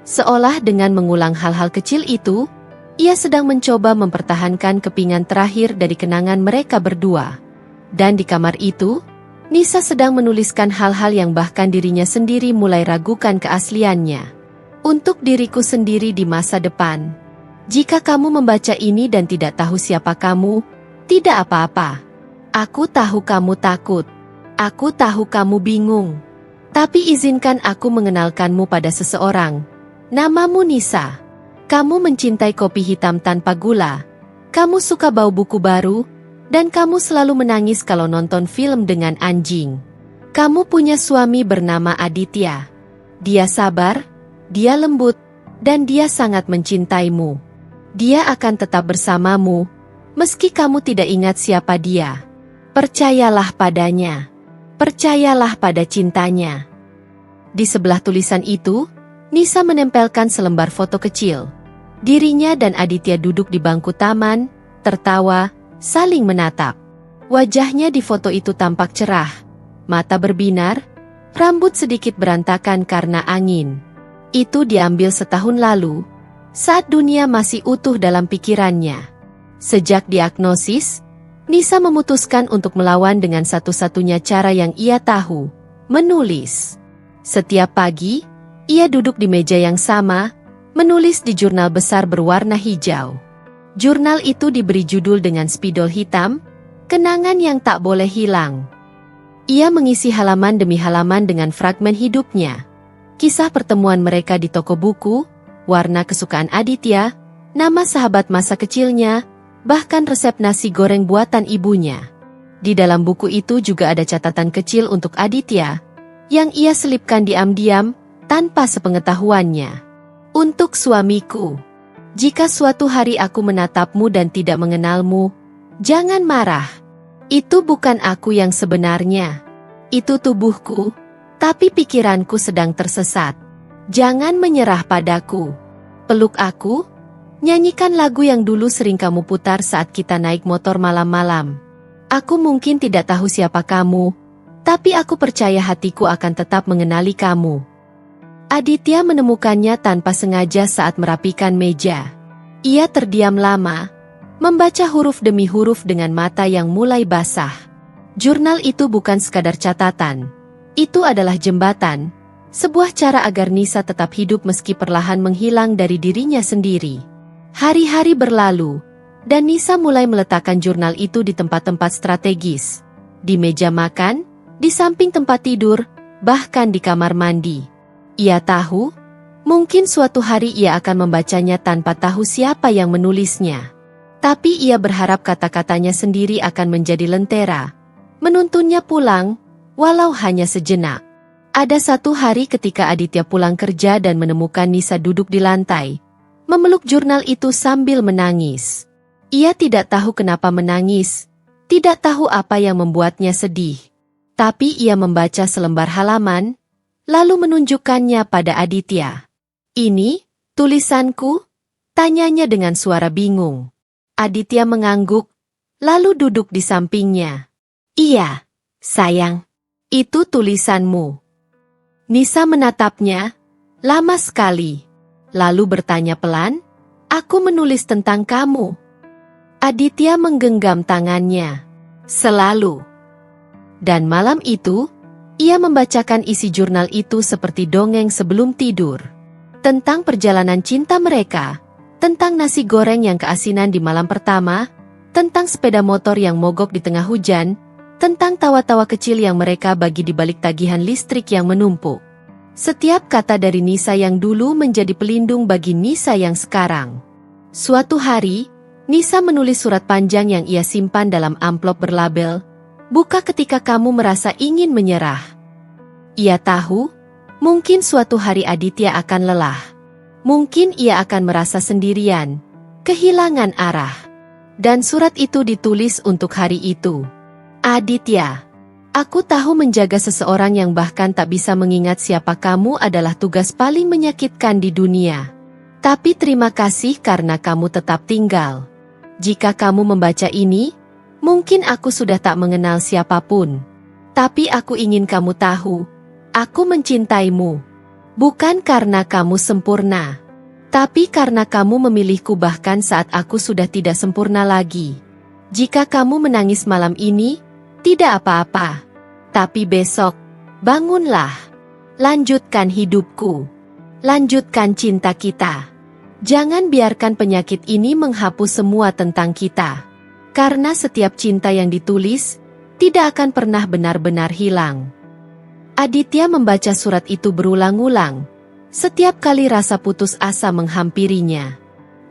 Seolah dengan mengulang hal-hal kecil itu, ia sedang mencoba mempertahankan kepingan terakhir dari kenangan mereka berdua. Dan di kamar itu, Nisa sedang menuliskan hal-hal yang bahkan dirinya sendiri mulai ragukan keasliannya. Untuk diriku sendiri di masa depan. Jika kamu membaca ini dan tidak tahu siapa kamu, tidak apa-apa. Aku tahu kamu takut. Aku tahu kamu bingung. Tapi izinkan aku mengenalkanmu pada seseorang. Namamu Nisa. Kamu mencintai kopi hitam tanpa gula. Kamu suka bau buku baru. Dan kamu selalu menangis kalau nonton film dengan anjing. Kamu punya suami bernama Aditya. Dia sabar, dia lembut, dan dia sangat mencintaimu. Dia akan tetap bersamamu, meski kamu tidak ingat siapa dia. Percayalah padanya. Percayalah pada cintanya. Di sebelah tulisan itu, Nisa menempelkan selembar foto kecil. Dirinya dan Aditya duduk di bangku taman, tertawa, saling menatap. Wajahnya di foto itu tampak cerah, mata berbinar, rambut sedikit berantakan karena angin. Itu diambil setahun lalu, saat dunia masih utuh dalam pikirannya. Sejak diagnosis, Nisa memutuskan untuk melawan dengan satu-satunya cara yang ia tahu, menulis. Setiap pagi, ia duduk di meja yang sama, menulis di jurnal besar berwarna hijau. Jurnal itu diberi judul dengan spidol hitam, kenangan yang tak boleh hilang. Ia mengisi halaman demi halaman dengan fragmen hidupnya. Kisah pertemuan mereka di toko buku, warna kesukaan Aditya, nama sahabat masa kecilnya, bahkan resep nasi goreng buatan ibunya. Di dalam buku itu juga ada catatan kecil untuk Aditya, yang ia selipkan diam-diam, tanpa sepengetahuannya. Untuk suamiku, jika suatu hari aku menatapmu dan tidak mengenalmu, jangan marah. Itu bukan aku yang sebenarnya. Itu tubuhku, tapi pikiranku sedang tersesat. Jangan menyerah padaku. Peluk aku. Nyanyikan lagu yang dulu sering kamu putar saat kita naik motor malam-malam. Aku mungkin tidak tahu siapa kamu, tapi aku percaya hatiku akan tetap mengenali kamu. Aditya menemukannya tanpa sengaja saat merapikan meja. Ia terdiam lama, membaca huruf demi huruf dengan mata yang mulai basah. Jurnal itu bukan sekadar catatan. Itu adalah jembatan, sebuah cara agar Nisa tetap hidup meski perlahan menghilang dari dirinya sendiri. Hari-hari berlalu, dan Nisa mulai meletakkan jurnal itu di tempat-tempat strategis. Di meja makan, di samping tempat tidur, bahkan di kamar mandi. Ia tahu, mungkin suatu hari ia akan membacanya tanpa tahu siapa yang menulisnya. Tapi ia berharap kata-katanya sendiri akan menjadi lentera, menuntunnya pulang, walau hanya sejenak. Ada satu hari ketika Aditya pulang kerja dan menemukan Nisa duduk di lantai, memeluk jurnal itu sambil menangis. Ia tidak tahu kenapa menangis, tidak tahu apa yang membuatnya sedih. Tapi ia membaca selembar halaman, lalu menunjukkannya pada Aditya. "Ini, tulisanku?" tanyanya dengan suara bingung. Aditya mengangguk, lalu duduk di sampingnya. "Iya, sayang. Itu tulisanmu." Nisa menatapnya, lama sekali. Lalu bertanya pelan, "Aku menulis tentang kamu." Aditya menggenggam tangannya. "Selalu." Dan malam itu, ia membacakan isi jurnal itu seperti dongeng sebelum tidur. Tentang perjalanan cinta mereka, tentang nasi goreng yang keasinan di malam pertama, tentang sepeda motor yang mogok di tengah hujan, tentang tawa-tawa kecil yang mereka bagi di balik tagihan listrik yang menumpuk. Setiap kata dari Nisa yang dulu menjadi pelindung bagi Nisa yang sekarang. Suatu hari, Nisa menulis surat panjang yang ia simpan dalam amplop berlabel, "Buka ketika kamu merasa ingin menyerah." Ia tahu, mungkin suatu hari Aditya akan lelah. Mungkin ia akan merasa sendirian, kehilangan arah. Dan surat itu ditulis untuk hari itu. "Aditya, aku tahu menjaga seseorang yang bahkan tak bisa mengingat siapa kamu adalah tugas paling menyakitkan di dunia. Tapi terima kasih karena kamu tetap tinggal. Jika kamu membaca ini, mungkin aku sudah tak mengenal siapapun. Tapi aku ingin kamu tahu, aku mencintaimu. Bukan karena kamu sempurna, tapi karena kamu memilihku bahkan saat aku sudah tidak sempurna lagi. Jika kamu menangis malam ini, tidak apa-apa. Tapi besok, bangunlah. Lanjutkan hidupku. Lanjutkan cinta kita. Jangan biarkan penyakit ini menghapus semua tentang kita. Karena setiap cinta yang ditulis, tidak akan pernah benar-benar hilang." Aditya membaca surat itu berulang-ulang. Setiap kali rasa putus asa menghampirinya.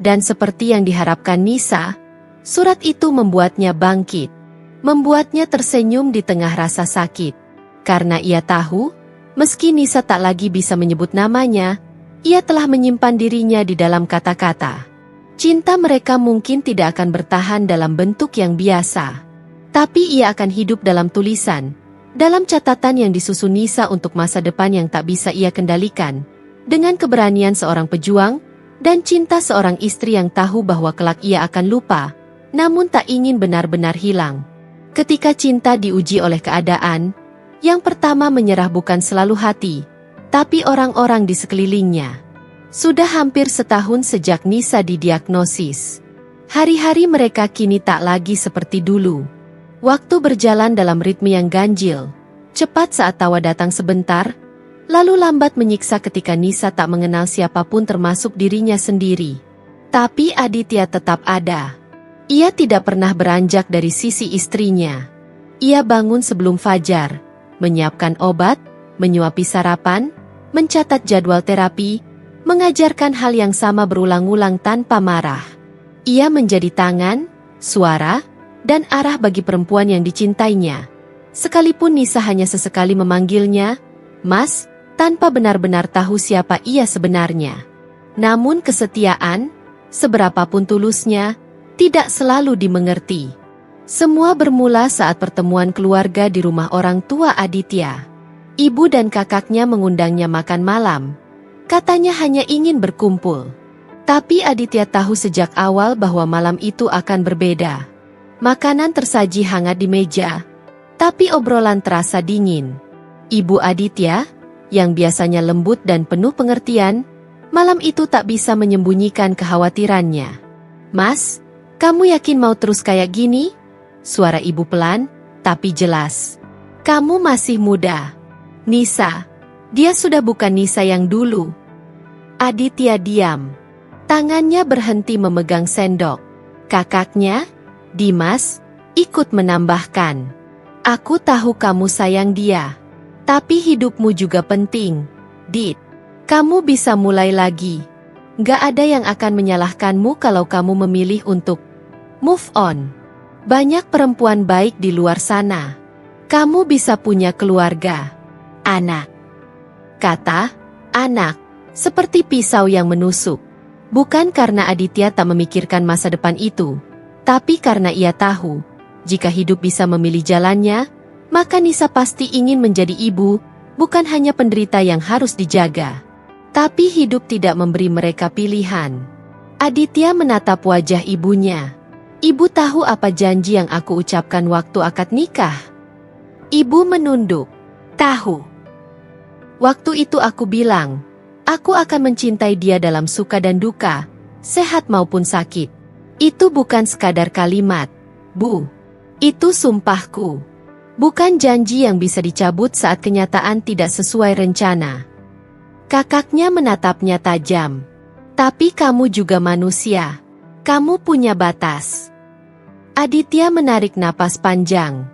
Dan seperti yang diharapkan Nisa, surat itu membuatnya bangkit. Membuatnya tersenyum di tengah rasa sakit. Karena ia tahu, meski Nisa tak lagi bisa menyebut namanya, ia telah menyimpan dirinya di dalam kata-kata. Cinta mereka mungkin tidak akan bertahan dalam bentuk yang biasa. Tapi ia akan hidup dalam tulisan, dalam catatan yang disusun Nisa untuk masa depan yang tak bisa ia kendalikan, dengan keberanian seorang pejuang, dan cinta seorang istri yang tahu bahwa kelak ia akan lupa, namun tak ingin benar-benar hilang. Ketika cinta diuji oleh keadaan, yang pertama menyerah bukan selalu hati, tapi orang-orang di sekelilingnya. Sudah hampir setahun sejak Nisa didiagnosis. Hari-hari mereka kini tak lagi seperti dulu. Waktu berjalan dalam ritme yang ganjil, cepat saat tawa datang sebentar, lalu lambat menyiksa ketika Nisa tak mengenal siapapun termasuk dirinya sendiri. Tapi Aditya tetap ada. Ia tidak pernah beranjak dari sisi istrinya. Ia bangun sebelum fajar, menyiapkan obat, menyuapi sarapan, mencatat jadwal terapi, mengajarkan hal yang sama berulang-ulang tanpa marah. Ia menjadi tangan, suara, dan arah bagi perempuan yang dicintainya. Sekalipun Nisa hanya sesekali memanggilnya, "Mas," tanpa benar-benar tahu siapa ia sebenarnya. Namun kesetiaan, seberapapun tulusnya, tidak selalu dimengerti. Semua bermula saat pertemuan keluarga di rumah orang tua Aditya. Ibu dan kakaknya mengundangnya makan malam. Katanya hanya ingin berkumpul. Tapi Aditya tahu sejak awal bahwa malam itu akan berbeda. Makanan tersaji hangat di meja, tapi obrolan terasa dingin. Ibu Aditya, yang biasanya lembut dan penuh pengertian, malam itu tak bisa menyembunyikan kekhawatirannya. "Mas, kamu yakin mau terus kayak gini?" Suara ibu pelan, tapi jelas. "Kamu masih muda, Nisa." Dia sudah bukan Nisa yang dulu. Aditya diam. Tangannya berhenti memegang sendok. Kakaknya, Dimas, ikut menambahkan. "Aku tahu kamu sayang dia. Tapi hidupmu juga penting, Dit. Kamu bisa mulai lagi. Gak ada yang akan menyalahkanmu kalau kamu memilih untuk move on. Banyak perempuan baik di luar sana. Kamu bisa punya keluarga, anak." Kata anak seperti pisau yang menusuk. Bukan karena Aditya tak memikirkan masa depan itu, tapi karena ia tahu, jika hidup bisa memilih jalannya, maka Nisa pasti ingin menjadi ibu, bukan hanya penderita yang harus dijaga. Tapi hidup tidak memberi mereka pilihan. Aditya menatap wajah ibunya. "Ibu tahu apa janji yang aku ucapkan waktu akad nikah?" Ibu menunduk. "Tahu. Waktu itu aku bilang, aku akan mencintai dia dalam suka dan duka, sehat maupun sakit. Itu bukan sekadar kalimat, Bu. Itu sumpahku. Bukan janji yang bisa dicabut saat kenyataan tidak sesuai rencana." Kakaknya menatapnya tajam. "Tapi kamu juga manusia. Kamu punya batas." Aditya menarik napas panjang.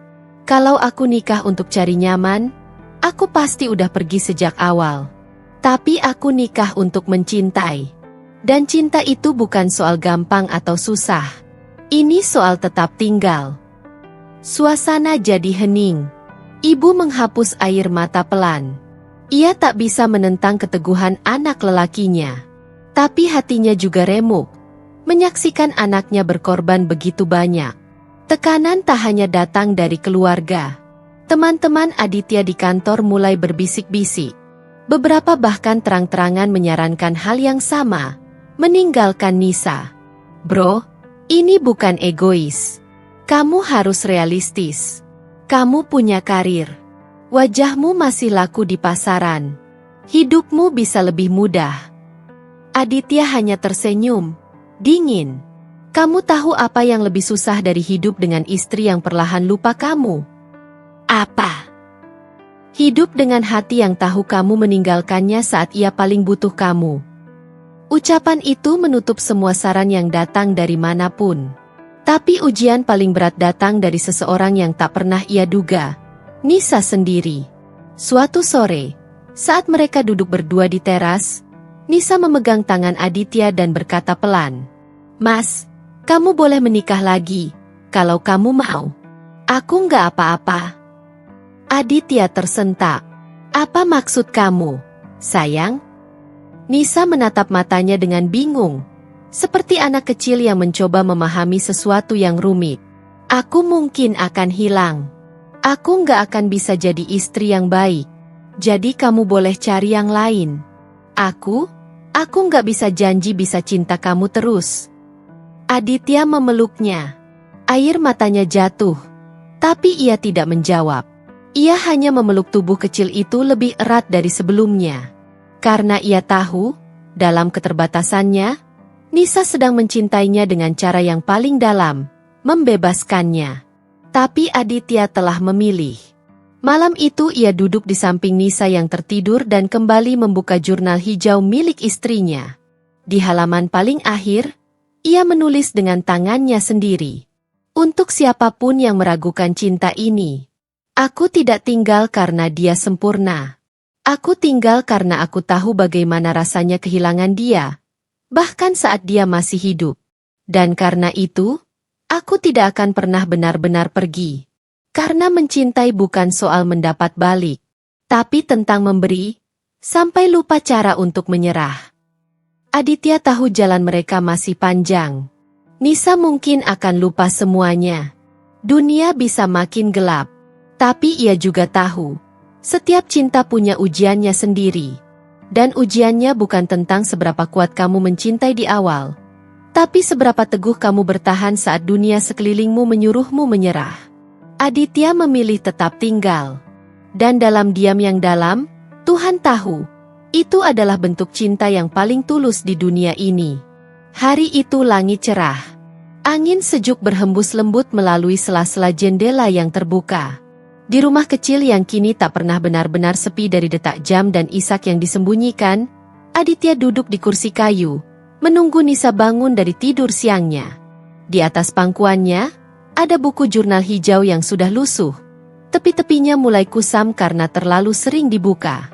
"Kalau aku nikah untuk cari nyaman, aku pasti udah pergi sejak awal. Tapi aku nikah untuk mencintai. Dan cinta itu bukan soal gampang atau susah. Ini soal tetap tinggal." Suasana jadi hening. Ibu menghapus air mata pelan. Ia tak bisa menentang keteguhan anak lelakinya. Tapi hatinya juga remuk, menyaksikan anaknya berkorban begitu banyak. Tekanan tak hanya datang dari keluarga. Teman-teman Aditya di kantor mulai berbisik-bisik. Beberapa bahkan terang-terangan menyarankan hal yang sama, meninggalkan Nisa. "Bro, ini bukan egois. Kamu harus realistis. Kamu punya karir. Wajahmu masih laku di pasaran. Hidupmu bisa lebih mudah." Aditya hanya tersenyum, dingin. "Kamu tahu apa yang lebih susah dari hidup dengan istri yang perlahan lupa kamu?" "Apa?" "Hidup dengan hati yang tahu kamu meninggalkannya saat ia paling butuh kamu." Ucapan itu menutup semua saran yang datang dari manapun. Tapi ujian paling berat datang dari seseorang yang tak pernah ia duga, Nisa sendiri. Suatu sore, saat mereka duduk berdua di teras, Nisa memegang tangan Aditya dan berkata pelan, "Mas, kamu boleh menikah lagi, kalau kamu mau. Aku nggak apa-apa." Aditya tersentak. "Apa maksud kamu, sayang?" Nisa menatap matanya dengan bingung. Seperti anak kecil yang mencoba memahami sesuatu yang rumit. "Aku mungkin akan hilang. Aku nggak akan bisa jadi istri yang baik. Jadi kamu boleh cari yang lain. Aku nggak bisa janji bisa cinta kamu terus." Aditya memeluknya. Air matanya jatuh. Tapi ia tidak menjawab. Ia hanya memeluk tubuh kecil itu lebih erat dari sebelumnya. Karena ia tahu, dalam keterbatasannya, Nisa sedang mencintainya dengan cara yang paling dalam, membebaskannya. Tapi Aditya telah memilih. Malam itu ia duduk di samping Nisa yang tertidur dan kembali membuka jurnal hijau milik istrinya. Di halaman paling akhir, ia menulis dengan tangannya sendiri. "Untuk siapapun yang meragukan cinta ini, aku tidak tinggal karena dia sempurna. Aku tinggal karena aku tahu bagaimana rasanya kehilangan dia. Bahkan saat dia masih hidup. Dan karena itu, aku tidak akan pernah benar-benar pergi. Karena mencintai bukan soal mendapat balik, tapi tentang memberi, sampai lupa cara untuk menyerah." Aditya tahu jalan mereka masih panjang. Nisa mungkin akan lupa semuanya. Dunia bisa makin gelap. Tapi ia juga tahu, setiap cinta punya ujiannya sendiri. Dan ujiannya bukan tentang seberapa kuat kamu mencintai di awal, tapi seberapa teguh kamu bertahan saat dunia sekelilingmu menyuruhmu menyerah. Aditya memilih tetap tinggal. Dan dalam diam yang dalam, Tuhan tahu, itu adalah bentuk cinta yang paling tulus di dunia ini. Hari itu langit cerah. Angin sejuk berhembus lembut melalui sela-sela jendela yang terbuka. Di rumah kecil yang kini tak pernah benar-benar sepi dari detak jam dan isak yang disembunyikan, Aditya duduk di kursi kayu, menunggu Nisa bangun dari tidur siangnya. Di atas pangkuannya, ada buku jurnal hijau yang sudah lusuh. Tepi-tepinya mulai kusam karena terlalu sering dibuka.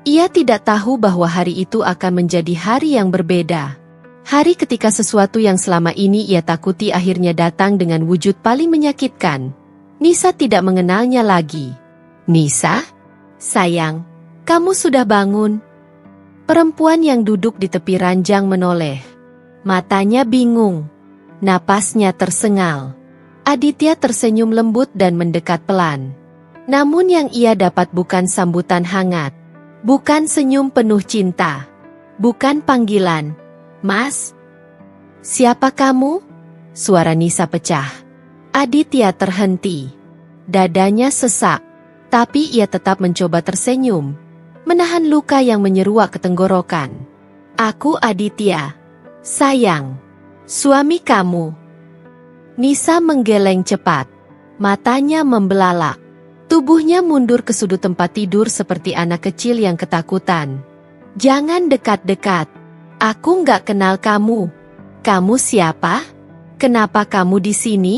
Ia tidak tahu bahwa hari itu akan menjadi hari yang berbeda. Hari ketika sesuatu yang selama ini ia takuti akhirnya datang dengan wujud paling menyakitkan. Nisa tidak mengenalnya lagi. "Nisa? Sayang, kamu sudah bangun?" Perempuan yang duduk di tepi ranjang menoleh. Matanya bingung. Napasnya tersengal. Aditya tersenyum lembut dan mendekat pelan. Namun yang ia dapat bukan sambutan hangat. Bukan senyum penuh cinta. Bukan panggilan, "Mas." "Siapa kamu?" Suara Nisa pecah. Aditya terhenti. Dadanya sesak. Tapi ia tetap mencoba tersenyum. Menahan luka yang menyeruak ke tenggorokan. "Aku Aditya. Sayang. Suami kamu." Nisa menggeleng cepat. Matanya membelalak. Tubuhnya mundur ke sudut tempat tidur seperti anak kecil yang ketakutan. "Jangan dekat-dekat. Aku nggak kenal kamu. Kamu siapa? Kenapa kamu di sini?"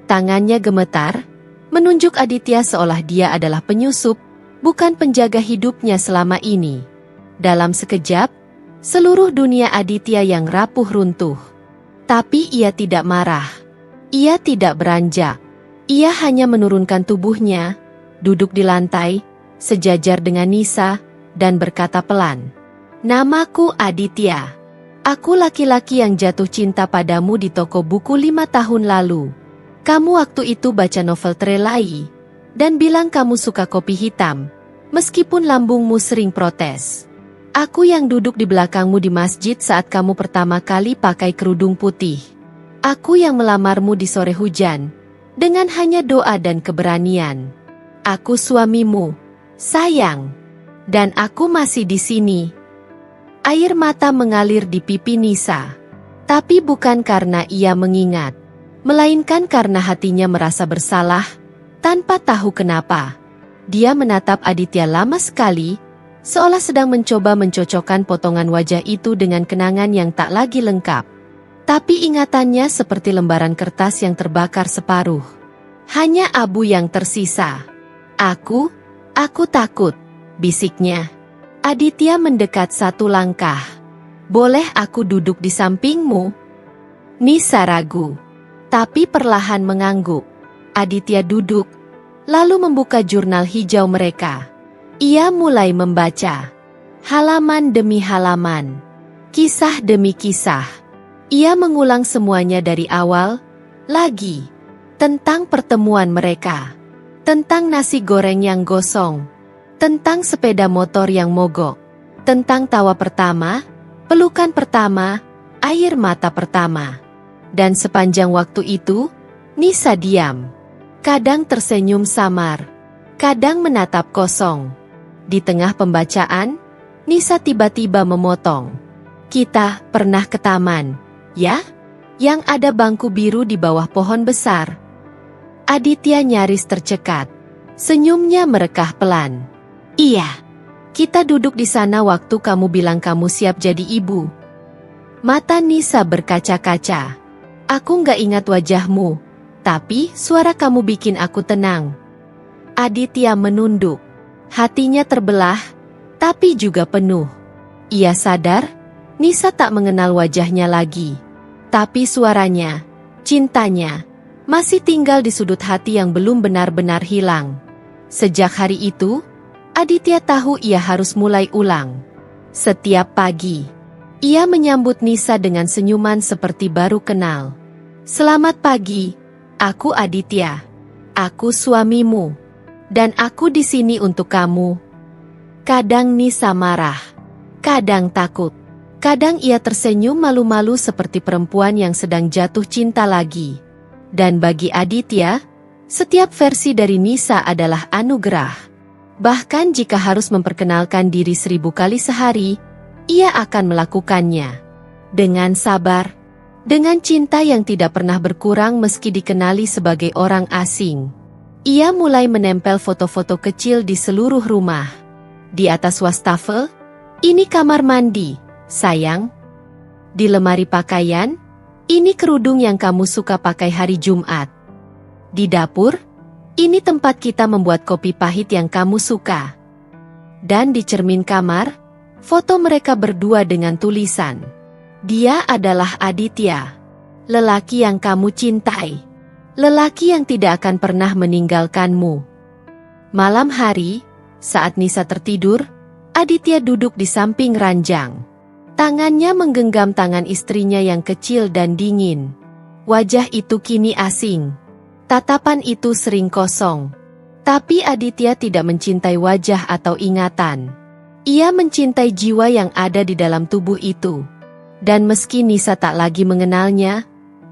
Tangannya gemetar, menunjuk Aditya seolah dia adalah penyusup, bukan penjaga hidupnya selama ini. Dalam sekejap, seluruh dunia Aditya yang rapuh runtuh. Tapi ia tidak marah. Ia tidak beranjak. Ia hanya menurunkan tubuhnya, duduk di lantai, sejajar dengan Nisa, dan berkata pelan, "Namaku Aditya. Aku laki-laki yang jatuh cinta padamu di toko buku 5 tahun lalu. Kamu waktu itu baca novel Trelai, dan bilang kamu suka kopi hitam, meskipun lambungmu sering protes. Aku yang duduk di belakangmu di masjid saat kamu pertama kali pakai kerudung putih. Aku yang melamarmu di sore hujan, dengan hanya doa dan keberanian. Aku suamimu, sayang. Dan aku masih di sini." Air mata mengalir di pipi Nisa. Tapi bukan karena ia mengingat, melainkan karena hatinya merasa bersalah, tanpa tahu kenapa. Dia menatap Aditya lama sekali, seolah sedang mencoba mencocokkan potongan wajah itu dengan kenangan yang tak lagi lengkap. Tapi ingatannya seperti lembaran kertas yang terbakar separuh. Hanya abu yang tersisa. Aku takut," bisiknya. Aditya mendekat satu langkah. "Boleh aku duduk di sampingmu?" Nisa ragu, tapi perlahan mengangguk. Aditya duduk, lalu membuka jurnal hijau mereka. Ia mulai membaca. Halaman demi halaman. Kisah demi kisah. Ia mengulang semuanya dari awal, lagi. Tentang pertemuan mereka. Tentang nasi goreng yang gosong. Tentang sepeda motor yang mogok. Tentang tawa pertama, pelukan pertama, air mata pertama. Dan sepanjang waktu itu, Nisa diam. Kadang tersenyum samar. Kadang menatap kosong. Di tengah pembacaan, Nisa tiba-tiba memotong. "Kita pernah ke taman, ya? Yang ada bangku biru di bawah pohon besar." Aditya nyaris tercekat. Senyumnya merekah pelan. "Iya. Kita duduk di sana waktu kamu bilang kamu siap jadi ibu." Mata Nisa berkaca-kaca. "Aku nggak ingat wajahmu, tapi suara kamu bikin aku tenang." Aditya menunduk. Hatinya terbelah, tapi juga penuh. Ia sadar, Nisa tak mengenal wajahnya lagi. Tapi suaranya, cintanya, masih tinggal di sudut hati yang belum benar-benar hilang. Sejak hari itu, Aditya tahu ia harus mulai ulang. Setiap pagi, ia menyambut Nisa dengan senyuman seperti baru kenal. "Selamat pagi, aku Aditya. Aku suamimu. Dan aku di sini untuk kamu." Kadang Nisa marah. Kadang takut. Kadang ia tersenyum malu-malu seperti perempuan yang sedang jatuh cinta lagi. Dan bagi Aditya, setiap versi dari Nisa adalah anugerah. Bahkan jika harus memperkenalkan diri 1000 kali sehari, ia akan melakukannya. Dengan sabar, dengan cinta yang tidak pernah berkurang meski dikenali sebagai orang asing. Ia mulai menempel foto-foto kecil di seluruh rumah. Di atas wastafel, ini kamar mandi, sayang. Di lemari pakaian, ini kerudung yang kamu suka pakai hari Jumat. Di dapur, ini tempat kita membuat kopi pahit yang kamu suka. Dan di cermin kamar, foto mereka berdua dengan tulisan, "Dia adalah Aditya, lelaki yang kamu cintai, lelaki yang tidak akan pernah meninggalkanmu." Malam hari, saat Nisa tertidur, Aditya duduk di samping ranjang. Tangannya menggenggam tangan istrinya yang kecil dan dingin. Wajah itu kini asing. Tatapan itu sering kosong. Tapi Aditya tidak mencintai wajah atau ingatan. Ia mencintai jiwa yang ada di dalam tubuh itu. Dan meski Nisa tak lagi mengenalnya,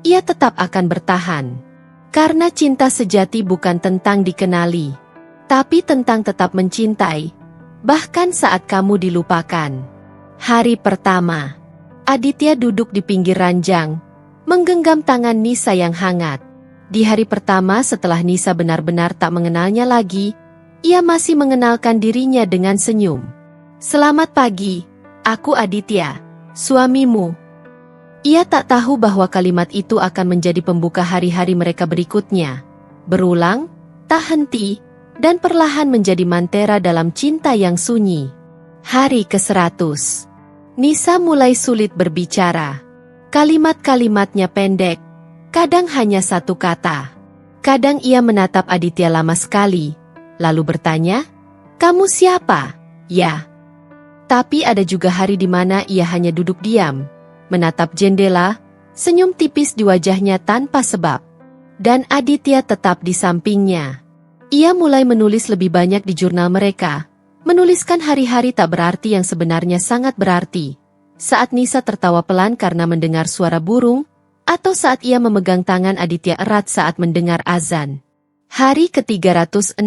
ia tetap akan bertahan. Karena cinta sejati bukan tentang dikenali, tapi tentang tetap mencintai, bahkan saat kamu dilupakan. Hari pertama, Aditya duduk di pinggir ranjang, menggenggam tangan Nisa yang hangat. Di hari pertama setelah Nisa benar-benar tak mengenalnya lagi, ia masih mengenalkan dirinya dengan senyum. "Selamat pagi, aku Aditya, suamimu." Ia tak tahu bahwa kalimat itu akan menjadi pembuka hari-hari mereka berikutnya. Berulang, tak henti, dan perlahan menjadi mantera dalam cinta yang sunyi. Hari ke-100. Nisa mulai sulit berbicara. Kalimat-kalimatnya pendek, kadang hanya satu kata. Kadang ia menatap Aditya lama sekali, lalu bertanya, "Kamu siapa?" "Ya." Tapi ada juga hari di mana ia hanya duduk diam, menatap jendela, senyum tipis di wajahnya tanpa sebab. Dan Aditya tetap di sampingnya. Ia mulai menulis lebih banyak di jurnal mereka, menuliskan hari-hari tak berarti yang sebenarnya sangat berarti. Saat Nisa tertawa pelan karena mendengar suara burung, atau saat ia memegang tangan Aditya erat saat mendengar azan. Hari ke-365.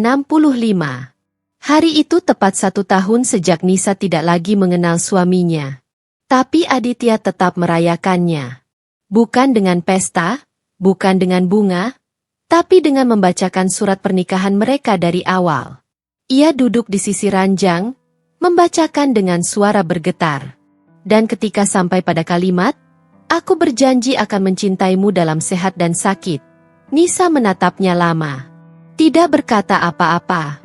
Hari itu tepat 1 tahun sejak Nisa tidak lagi mengenal suaminya. Tapi Aditya tetap merayakannya. Bukan dengan pesta, bukan dengan bunga, tapi dengan membacakan surat pernikahan mereka dari awal. Ia duduk di sisi ranjang, membacakan dengan suara bergetar. Dan ketika sampai pada kalimat, "Aku berjanji akan mencintaimu dalam sehat dan sakit," Nisa menatapnya lama. Tidak berkata apa-apa,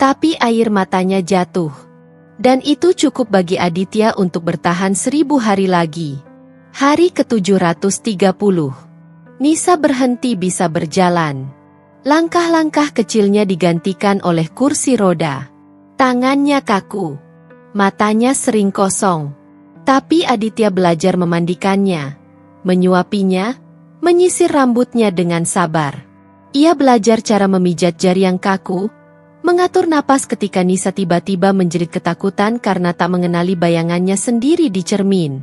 tapi air matanya jatuh. Dan itu cukup bagi Aditya untuk bertahan 1000 hari lagi. Hari ke-730. Nisa berhenti bisa berjalan. Langkah-langkah kecilnya digantikan oleh kursi roda. Tangannya kaku. Matanya sering kosong. Tapi Aditya belajar memandikannya, menyuapinya, menyisir rambutnya dengan sabar. Ia belajar cara memijat jari yang kaku, mengatur napas ketika Nisa tiba-tiba menjerit ketakutan karena tak mengenali bayangannya sendiri di cermin.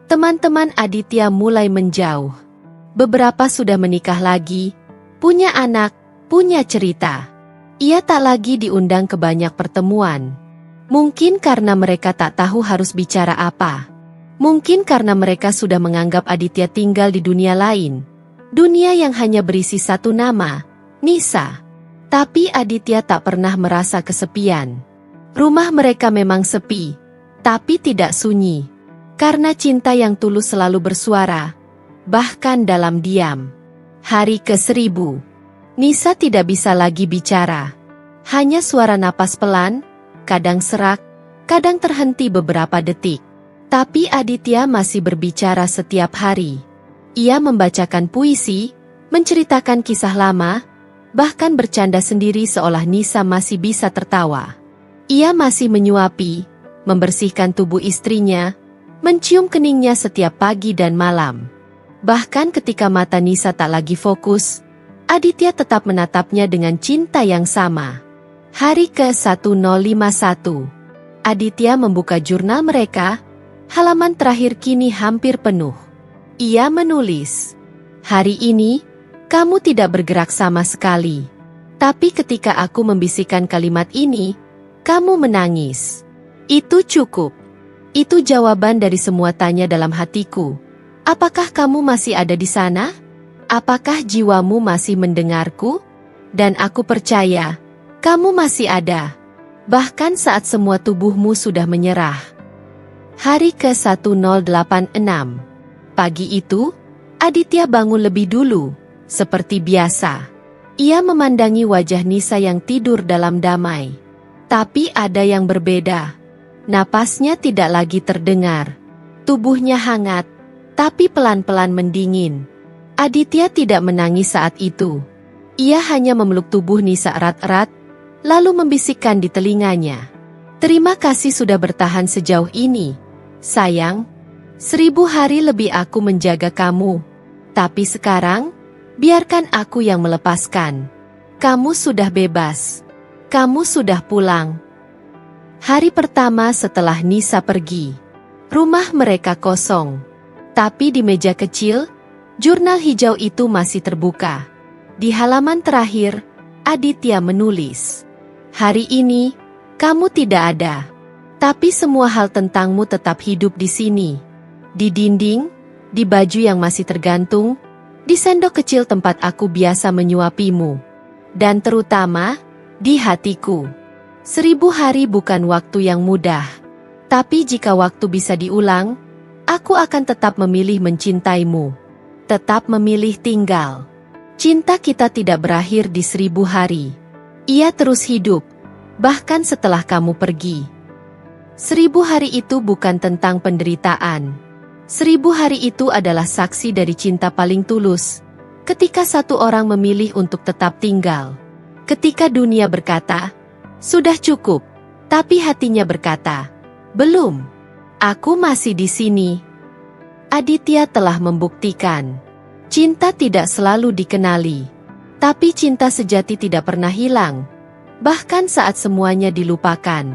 Teman-teman Aditya mulai menjauh. Beberapa sudah menikah lagi, punya anak, punya cerita. Ia tak lagi diundang ke banyak pertemuan. Mungkin karena mereka tak tahu harus bicara apa. Mungkin karena mereka sudah menganggap Aditya tinggal di dunia lain. Dunia yang hanya berisi satu nama, Nisa. Tapi Aditya tak pernah merasa kesepian. Rumah mereka memang sepi, tapi tidak sunyi. Karena cinta yang tulus selalu bersuara, bahkan dalam diam. Hari ke-1000. Nisa tidak bisa lagi bicara. Hanya suara napas pelan, kadang serak, kadang terhenti beberapa detik. Tapi Aditya masih berbicara setiap hari. Ia membacakan puisi, menceritakan kisah lama, bahkan bercanda sendiri seolah Nisa masih bisa tertawa. Ia masih menyuapi, membersihkan tubuh istrinya, mencium keningnya setiap pagi dan malam. Bahkan ketika mata Nisa tak lagi fokus, Aditya tetap menatapnya dengan cinta yang sama. Hari ke-1051. Aditya membuka jurnal mereka, halaman terakhir kini hampir penuh. Ia menulis, "Hari ini, kamu tidak bergerak sama sekali. Tapi ketika aku membisikkan kalimat ini, Kamu menangis. Itu cukup. Itu jawaban dari semua tanya dalam hatiku. Apakah kamu masih ada di sana? Apakah jiwamu masih mendengarku? Dan aku percaya, kamu masih ada. Bahkan saat semua tubuhmu sudah menyerah. Hari ke-1086. Pagi itu, Aditya bangun lebih dulu, seperti biasa. Ia memandangi wajah Nisa yang tidur dalam damai. Tapi ada yang berbeda. Napasnya tidak lagi terdengar. Tubuhnya hangat, tapi pelan-pelan mendingin. Aditya tidak menangis saat itu. Ia hanya memeluk tubuh Nisa erat-erat, lalu membisikkan di telinganya. Terima kasih sudah bertahan sejauh ini, sayang. 1000 hari lebih aku menjaga kamu. Tapi sekarang, biarkan aku yang melepaskan. Kamu sudah bebas. Kamu sudah pulang. Hari pertama setelah Nisa pergi, rumah mereka kosong. Tapi di meja kecil, jurnal hijau itu masih terbuka. Di halaman terakhir, Aditya menulis, "Hari ini, kamu tidak ada. Tapi semua hal tentangmu tetap hidup di sini. Di dinding, di baju yang masih tergantung, di sendok kecil tempat aku biasa menyuapimu. Dan terutama, di hatiku. 1000 hari bukan waktu yang mudah. Tapi jika waktu bisa diulang, aku akan tetap memilih mencintaimu. Tetap memilih tinggal. Cinta kita tidak berakhir di 1000 hari. Ia terus hidup, bahkan setelah kamu pergi. 1000 hari itu bukan tentang penderitaan. 1000 hari itu adalah saksi dari cinta paling tulus. Ketika satu orang memilih untuk tetap tinggal. Ketika dunia berkata, sudah cukup. Tapi hatinya berkata, belum. Aku masih di sini. Aditya telah membuktikan. Cinta tidak selalu dikenali. Tapi cinta sejati tidak pernah hilang. Bahkan saat semuanya dilupakan.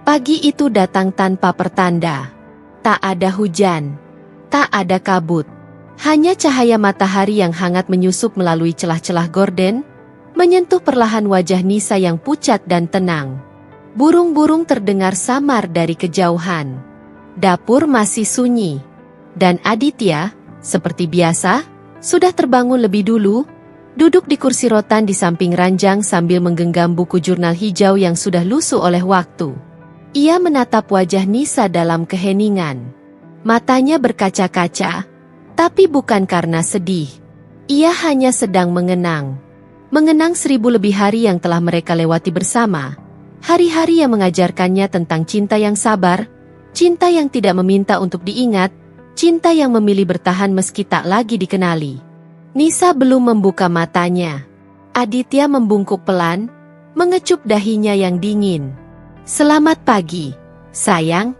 Pagi itu datang tanpa pertanda. Tak ada hujan. Tak ada kabut. Hanya cahaya matahari yang hangat menyusup melalui celah-celah gorden, menyentuh perlahan wajah Nisa yang pucat dan tenang. Burung-burung terdengar samar dari kejauhan. Dapur masih sunyi. Dan Aditya, seperti biasa, sudah terbangun lebih dulu, duduk di kursi rotan di samping ranjang sambil menggenggam buku jurnal hijau yang sudah lusuh oleh waktu. Ia menatap wajah Nisa dalam keheningan. Matanya berkaca-kaca, tapi bukan karena sedih. Ia hanya sedang mengenang. Mengenang 1000 lebih hari yang telah mereka lewati bersama. Hari-hari yang mengajarkannya tentang cinta yang sabar, cinta yang tidak meminta untuk diingat, cinta yang memilih bertahan meski tak lagi dikenali. Nisa belum membuka matanya. Aditya membungkuk pelan, mengecup dahinya yang dingin. Selamat pagi, sayang.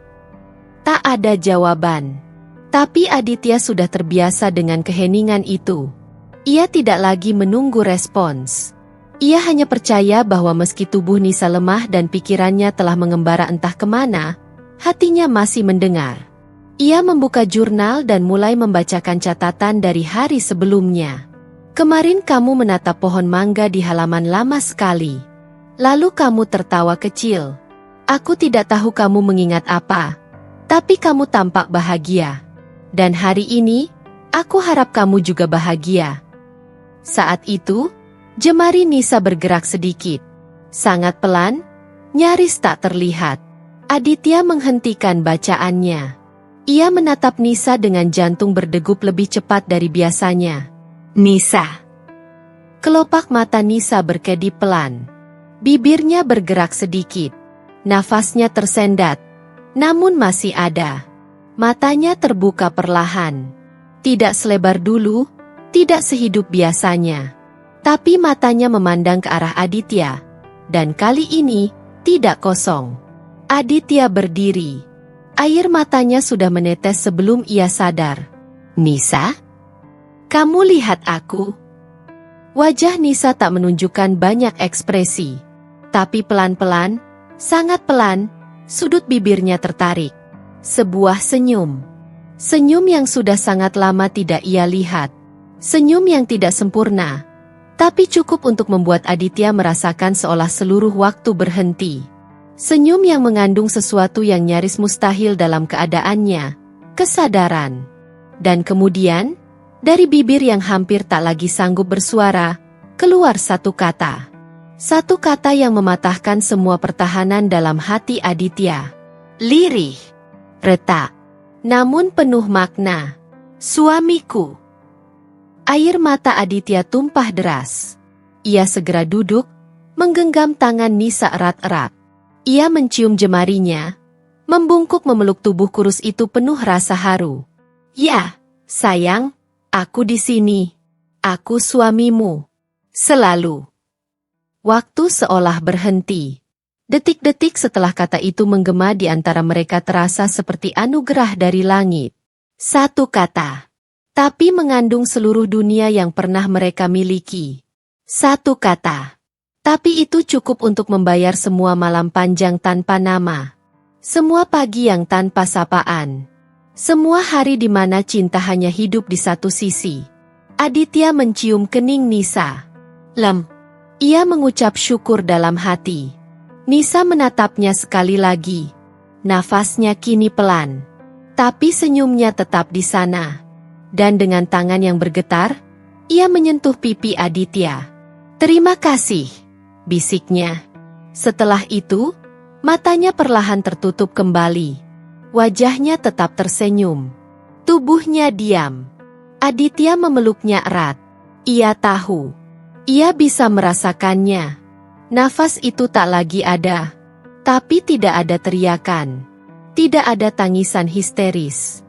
Tak ada jawaban. Tapi Aditya sudah terbiasa dengan keheningan itu. Ia tidak lagi menunggu respons. Ia hanya percaya bahwa meski tubuh Nisa lemah dan pikirannya telah mengembara entah kemana, hatinya masih mendengar. Ia membuka jurnal dan mulai membacakan catatan dari hari sebelumnya. Kemarin kamu menatap pohon mangga di halaman lama sekali. Lalu kamu tertawa kecil. Aku tidak tahu kamu mengingat apa. Tapi kamu tampak bahagia. Dan hari ini, aku harap kamu juga bahagia. Saat itu, jemari Nisa bergerak sedikit. Sangat pelan, nyaris tak terlihat. Aditya menghentikan bacaannya. Ia menatap Nisa dengan jantung berdegup lebih cepat dari biasanya. Nisa. Kelopak mata Nisa berkedip pelan. Bibirnya bergerak sedikit. Nafasnya tersendat. Namun masih ada. Matanya terbuka perlahan. Tidak selebar dulu, tidak sehidup biasanya. Tapi matanya memandang ke arah Aditya. Dan kali ini, tidak kosong. Aditya berdiri. Air matanya sudah menetes sebelum ia sadar. Nisa? Kamu lihat aku? Wajah Nisa tak menunjukkan banyak ekspresi. Tapi pelan-pelan, sangat pelan, sudut bibirnya tertarik. Sebuah senyum. Senyum yang sudah sangat lama tidak ia lihat. Senyum yang tidak sempurna. Tapi cukup untuk membuat Aditya merasakan seolah seluruh waktu berhenti. Senyum yang mengandung sesuatu yang nyaris mustahil dalam keadaannya, kesadaran. Dan kemudian, dari bibir yang hampir tak lagi sanggup bersuara, keluar satu kata. Satu kata yang mematahkan semua pertahanan dalam hati Aditya. Lirih. Retak. Namun penuh makna. Suamiku. Air mata Aditya tumpah deras. Ia segera duduk, menggenggam tangan Nisa erat-erat. Ia mencium jemarinya, membungkuk memeluk tubuh kurus itu penuh rasa haru. Ya, sayang, aku di sini. Aku suamimu. Selalu. Waktu seolah berhenti. Detik-detik setelah kata itu menggema di antara mereka terasa seperti anugerah dari langit. Satu kata. Tapi mengandung seluruh dunia yang pernah mereka miliki. Satu kata. Tapi itu cukup untuk membayar semua malam panjang tanpa nama. Semua pagi yang tanpa sapaan. Semua hari di mana cinta hanya hidup di satu sisi. Aditya mencium kening Nisa. Lem. Ia mengucap syukur dalam hati. Nisa menatapnya sekali lagi. Nafasnya kini pelan. Tapi senyumnya tetap di sana. Dan dengan tangan yang bergetar, ia menyentuh pipi Aditya. Terima kasih. Bisiknya. Setelah itu, matanya perlahan tertutup kembali. Wajahnya tetap tersenyum. Tubuhnya diam. Aditya memeluknya erat. Ia tahu. Ia bisa merasakannya. Nafas itu tak lagi ada. Tapi tidak ada teriakan. Tidak ada tangisan histeris.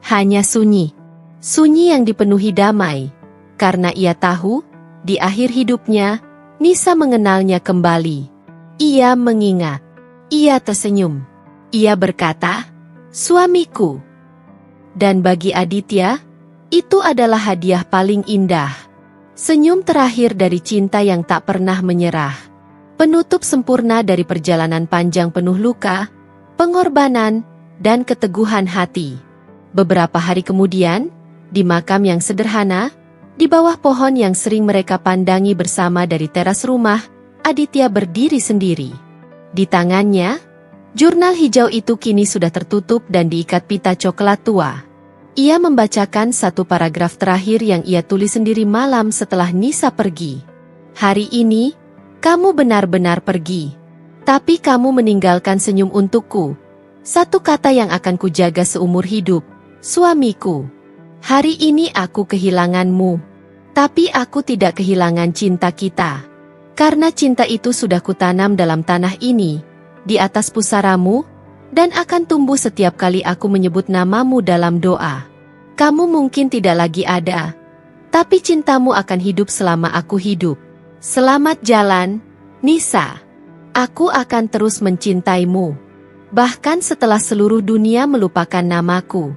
Hanya sunyi. Sunyi yang dipenuhi damai. Karena ia tahu, di akhir hidupnya, Nisa mengenalnya kembali. Ia mengingat. Ia tersenyum. Ia berkata, suamiku. Dan bagi Aditya, itu adalah hadiah paling indah. Senyum terakhir dari cinta yang tak pernah menyerah. Penutup sempurna dari perjalanan panjang penuh luka, pengorbanan, dan keteguhan hati. Beberapa hari kemudian, di makam yang sederhana, di bawah pohon yang sering mereka pandangi bersama dari teras rumah, Aditya berdiri sendiri. Di tangannya, jurnal hijau itu kini sudah tertutup dan diikat pita coklat tua. Ia membacakan satu paragraf terakhir yang ia tulis sendiri malam setelah Nisa pergi. Hari ini, kamu benar-benar pergi. Tapi kamu meninggalkan senyum untukku. Satu kata yang akan kujaga seumur hidup, suamiku. Hari ini aku kehilanganmu. Tapi aku tidak kehilangan cinta kita. Karena cinta itu sudah kutanam dalam tanah ini, di atas pusaramu, dan akan tumbuh setiap kali aku menyebut namamu dalam doa. Kamu mungkin tidak lagi ada, tapi cintamu akan hidup selama aku hidup. Selamat jalan, Nisa. Aku akan terus mencintaimu. Bahkan setelah seluruh dunia melupakan namaku.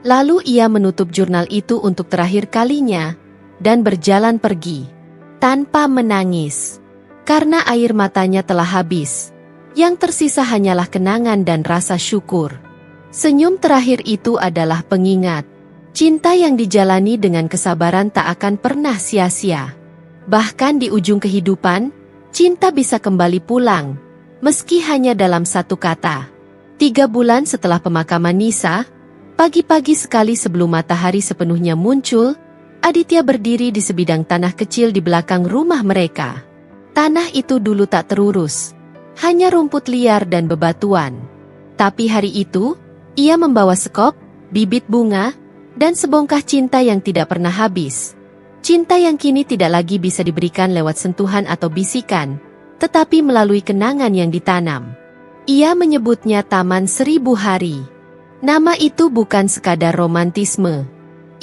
Lalu ia menutup jurnal itu untuk terakhir kalinya, dan berjalan pergi, tanpa menangis. Karena air matanya telah habis. Yang tersisa hanyalah kenangan dan rasa syukur. Senyum terakhir itu adalah pengingat. Cinta yang dijalani dengan kesabaran tak akan pernah sia-sia. Bahkan di ujung kehidupan, cinta bisa kembali pulang, meski hanya dalam satu kata. 3 bulan setelah pemakaman Nisa, pagi-pagi sekali sebelum matahari sepenuhnya muncul, Aditya berdiri di sebidang tanah kecil di belakang rumah mereka. Tanah itu dulu tak terurus, hanya rumput liar dan bebatuan. Tapi hari itu, ia membawa sekop, bibit bunga, dan sebongkah cinta yang tidak pernah habis. Cinta yang kini tidak lagi bisa diberikan lewat sentuhan atau bisikan, tetapi melalui kenangan yang ditanam. Ia menyebutnya Taman 1000 Hari. Nama itu bukan sekadar romantisme.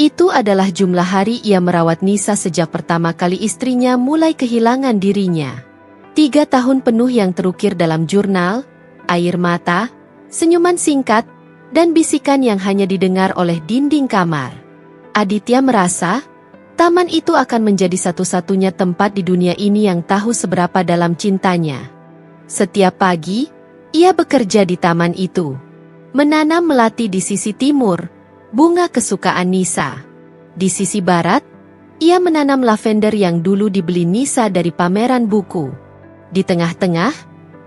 Itu adalah jumlah hari ia merawat Nisa sejak pertama kali istrinya mulai kehilangan dirinya. 3 tahun penuh yang terukir dalam jurnal, air mata, senyuman singkat, dan bisikan yang hanya didengar oleh dinding kamar. Aditya merasa, taman itu akan menjadi satu-satunya tempat di dunia ini yang tahu seberapa dalam cintanya. Setiap pagi, ia bekerja di taman itu. Menanam melati di sisi timur, bunga kesukaan Nisa. Di sisi barat, ia menanam lavender yang dulu dibeli Nisa dari pameran buku. Di tengah-tengah,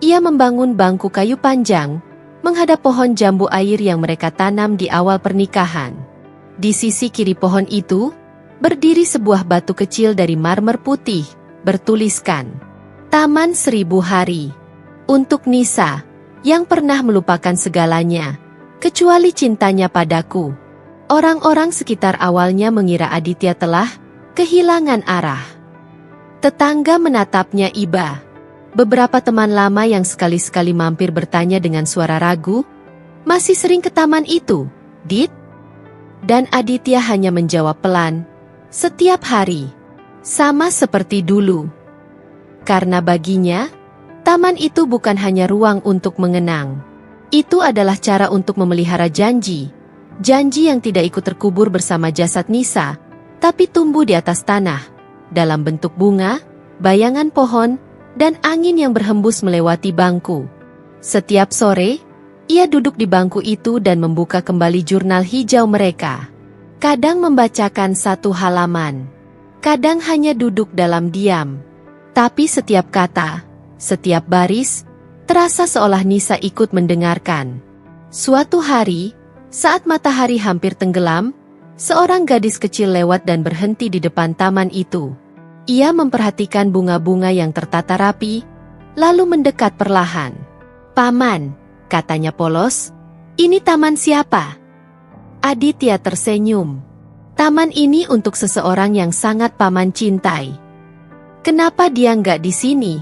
Ia membangun bangku kayu panjang, menghadap pohon jambu air yang mereka tanam di awal pernikahan. Di sisi kiri pohon itu, berdiri sebuah batu kecil dari marmer putih, bertuliskan, Taman 1000 Hari. Untuk Nisa, yang pernah melupakan segalanya, kecuali cintanya padaku. Orang-orang sekitar awalnya mengira Aditya telah kehilangan arah. Tetangga menatapnya iba. Beberapa teman lama yang sekali-sekali mampir bertanya dengan suara ragu, "Masih sering ke taman itu, Dit?" Dan Aditya hanya menjawab pelan, "Setiap hari, sama seperti dulu." Karena baginya, taman itu bukan hanya ruang untuk mengenang. Itu adalah cara untuk memelihara janji. Janji yang tidak ikut terkubur bersama jasad Nisa, tapi tumbuh di atas tanah, dalam bentuk bunga, bayangan pohon, dan angin yang berhembus melewati bangku. Setiap sore, ia duduk di bangku itu dan membuka kembali jurnal hijau mereka. Kadang membacakan satu halaman, kadang hanya duduk dalam diam. Tapi setiap kata, setiap baris, terasa seolah Nisa ikut mendengarkan. Suatu hari, saat matahari hampir tenggelam, seorang gadis kecil lewat dan berhenti di depan taman itu. Ia memperhatikan bunga-bunga yang tertata rapi, lalu mendekat perlahan. "Paman," katanya polos, "ini taman siapa?" Aditya tersenyum. "Taman ini untuk seseorang yang sangat paman cintai." "Kenapa dia nggak di sini?"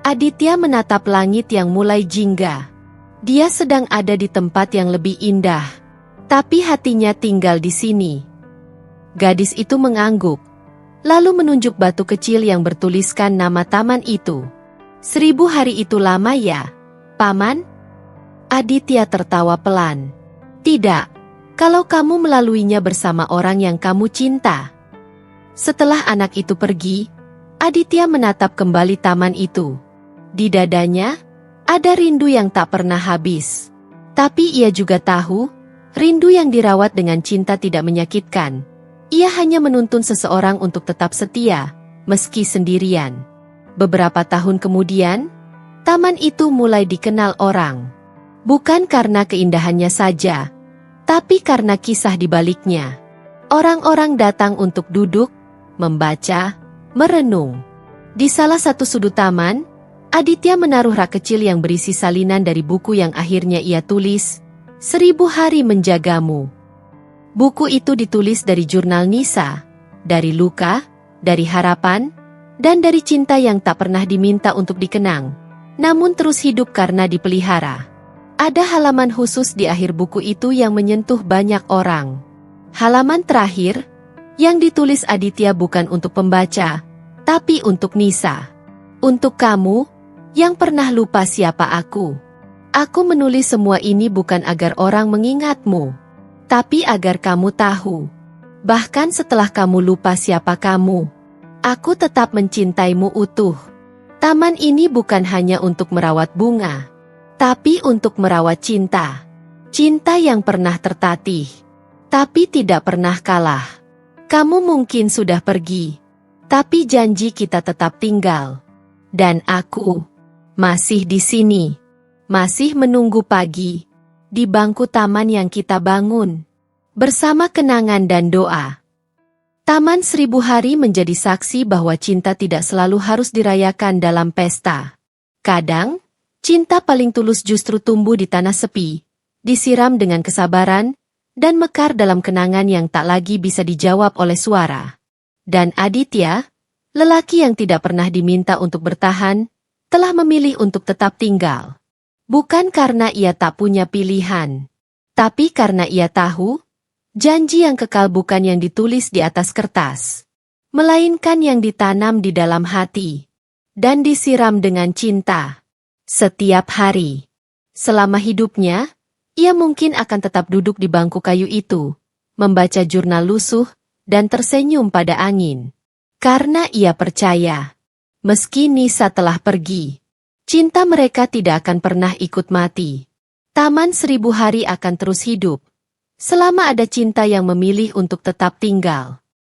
Aditya menatap langit yang mulai jingga. Dia sedang ada di tempat yang lebih indah, tapi hatinya tinggal di sini. Gadis itu mengangguk, lalu menunjuk batu kecil yang bertuliskan nama taman itu. 1000 hari itu lama ya, Paman? Aditya tertawa pelan. "Tidak, kalau kamu melaluinya bersama orang yang kamu cinta." Setelah anak itu pergi, Aditya menatap kembali taman itu. Di dadanya, ada rindu yang tak pernah habis. Tapi ia juga tahu, rindu yang dirawat dengan cinta tidak menyakitkan. Ia hanya menuntun seseorang untuk tetap setia, meski sendirian. Beberapa tahun kemudian, taman itu mulai dikenal orang. Bukan karena keindahannya saja, tapi karena kisah di baliknya. Orang-orang datang untuk duduk, membaca, merenung. Di salah satu sudut taman, Aditya menaruh rak kecil yang berisi salinan dari buku yang akhirnya ia tulis, 1000 Hari Menjagamu. Buku itu ditulis dari jurnal Nisa, dari luka, dari harapan, dan dari cinta yang tak pernah diminta untuk dikenang, namun terus hidup karena dipelihara. Ada halaman khusus di akhir buku itu yang menyentuh banyak orang. Halaman terakhir, yang ditulis Aditya bukan untuk pembaca, tapi untuk Nisa. "Untuk kamu, yang pernah lupa siapa aku. Aku menulis semua ini bukan agar orang mengingatmu, tapi agar kamu tahu. Bahkan setelah kamu lupa siapa kamu, aku tetap mencintaimu utuh. Taman ini bukan hanya untuk merawat bunga, tapi untuk merawat cinta. Cinta yang pernah tertatih, tapi tidak pernah kalah. Kamu mungkin sudah pergi, tapi janji kita tetap tinggal. Dan aku masih di sini, masih menunggu pagi, di bangku taman yang kita bangun, bersama kenangan dan doa." Taman 1000 Hari menjadi saksi bahwa cinta tidak selalu harus dirayakan dalam pesta. Kadang, cinta paling tulus justru tumbuh di tanah sepi, disiram dengan kesabaran, dan mekar dalam kenangan yang tak lagi bisa dijawab oleh suara. Dan Aditya, lelaki yang tidak pernah diminta untuk bertahan, telah memilih untuk tetap tinggal. Bukan karena ia tak punya pilihan, tapi karena ia tahu, janji yang kekal bukan yang ditulis di atas kertas, melainkan yang ditanam di dalam hati, dan disiram dengan cinta. Setiap hari, selama hidupnya, ia mungkin akan tetap duduk di bangku kayu itu, membaca jurnal lusuh, dan tersenyum pada angin. Karena ia percaya, meski Nisa telah pergi, cinta mereka tidak akan pernah ikut mati. Taman 1000 Hari akan terus hidup, selama ada cinta yang memilih untuk tetap tinggal.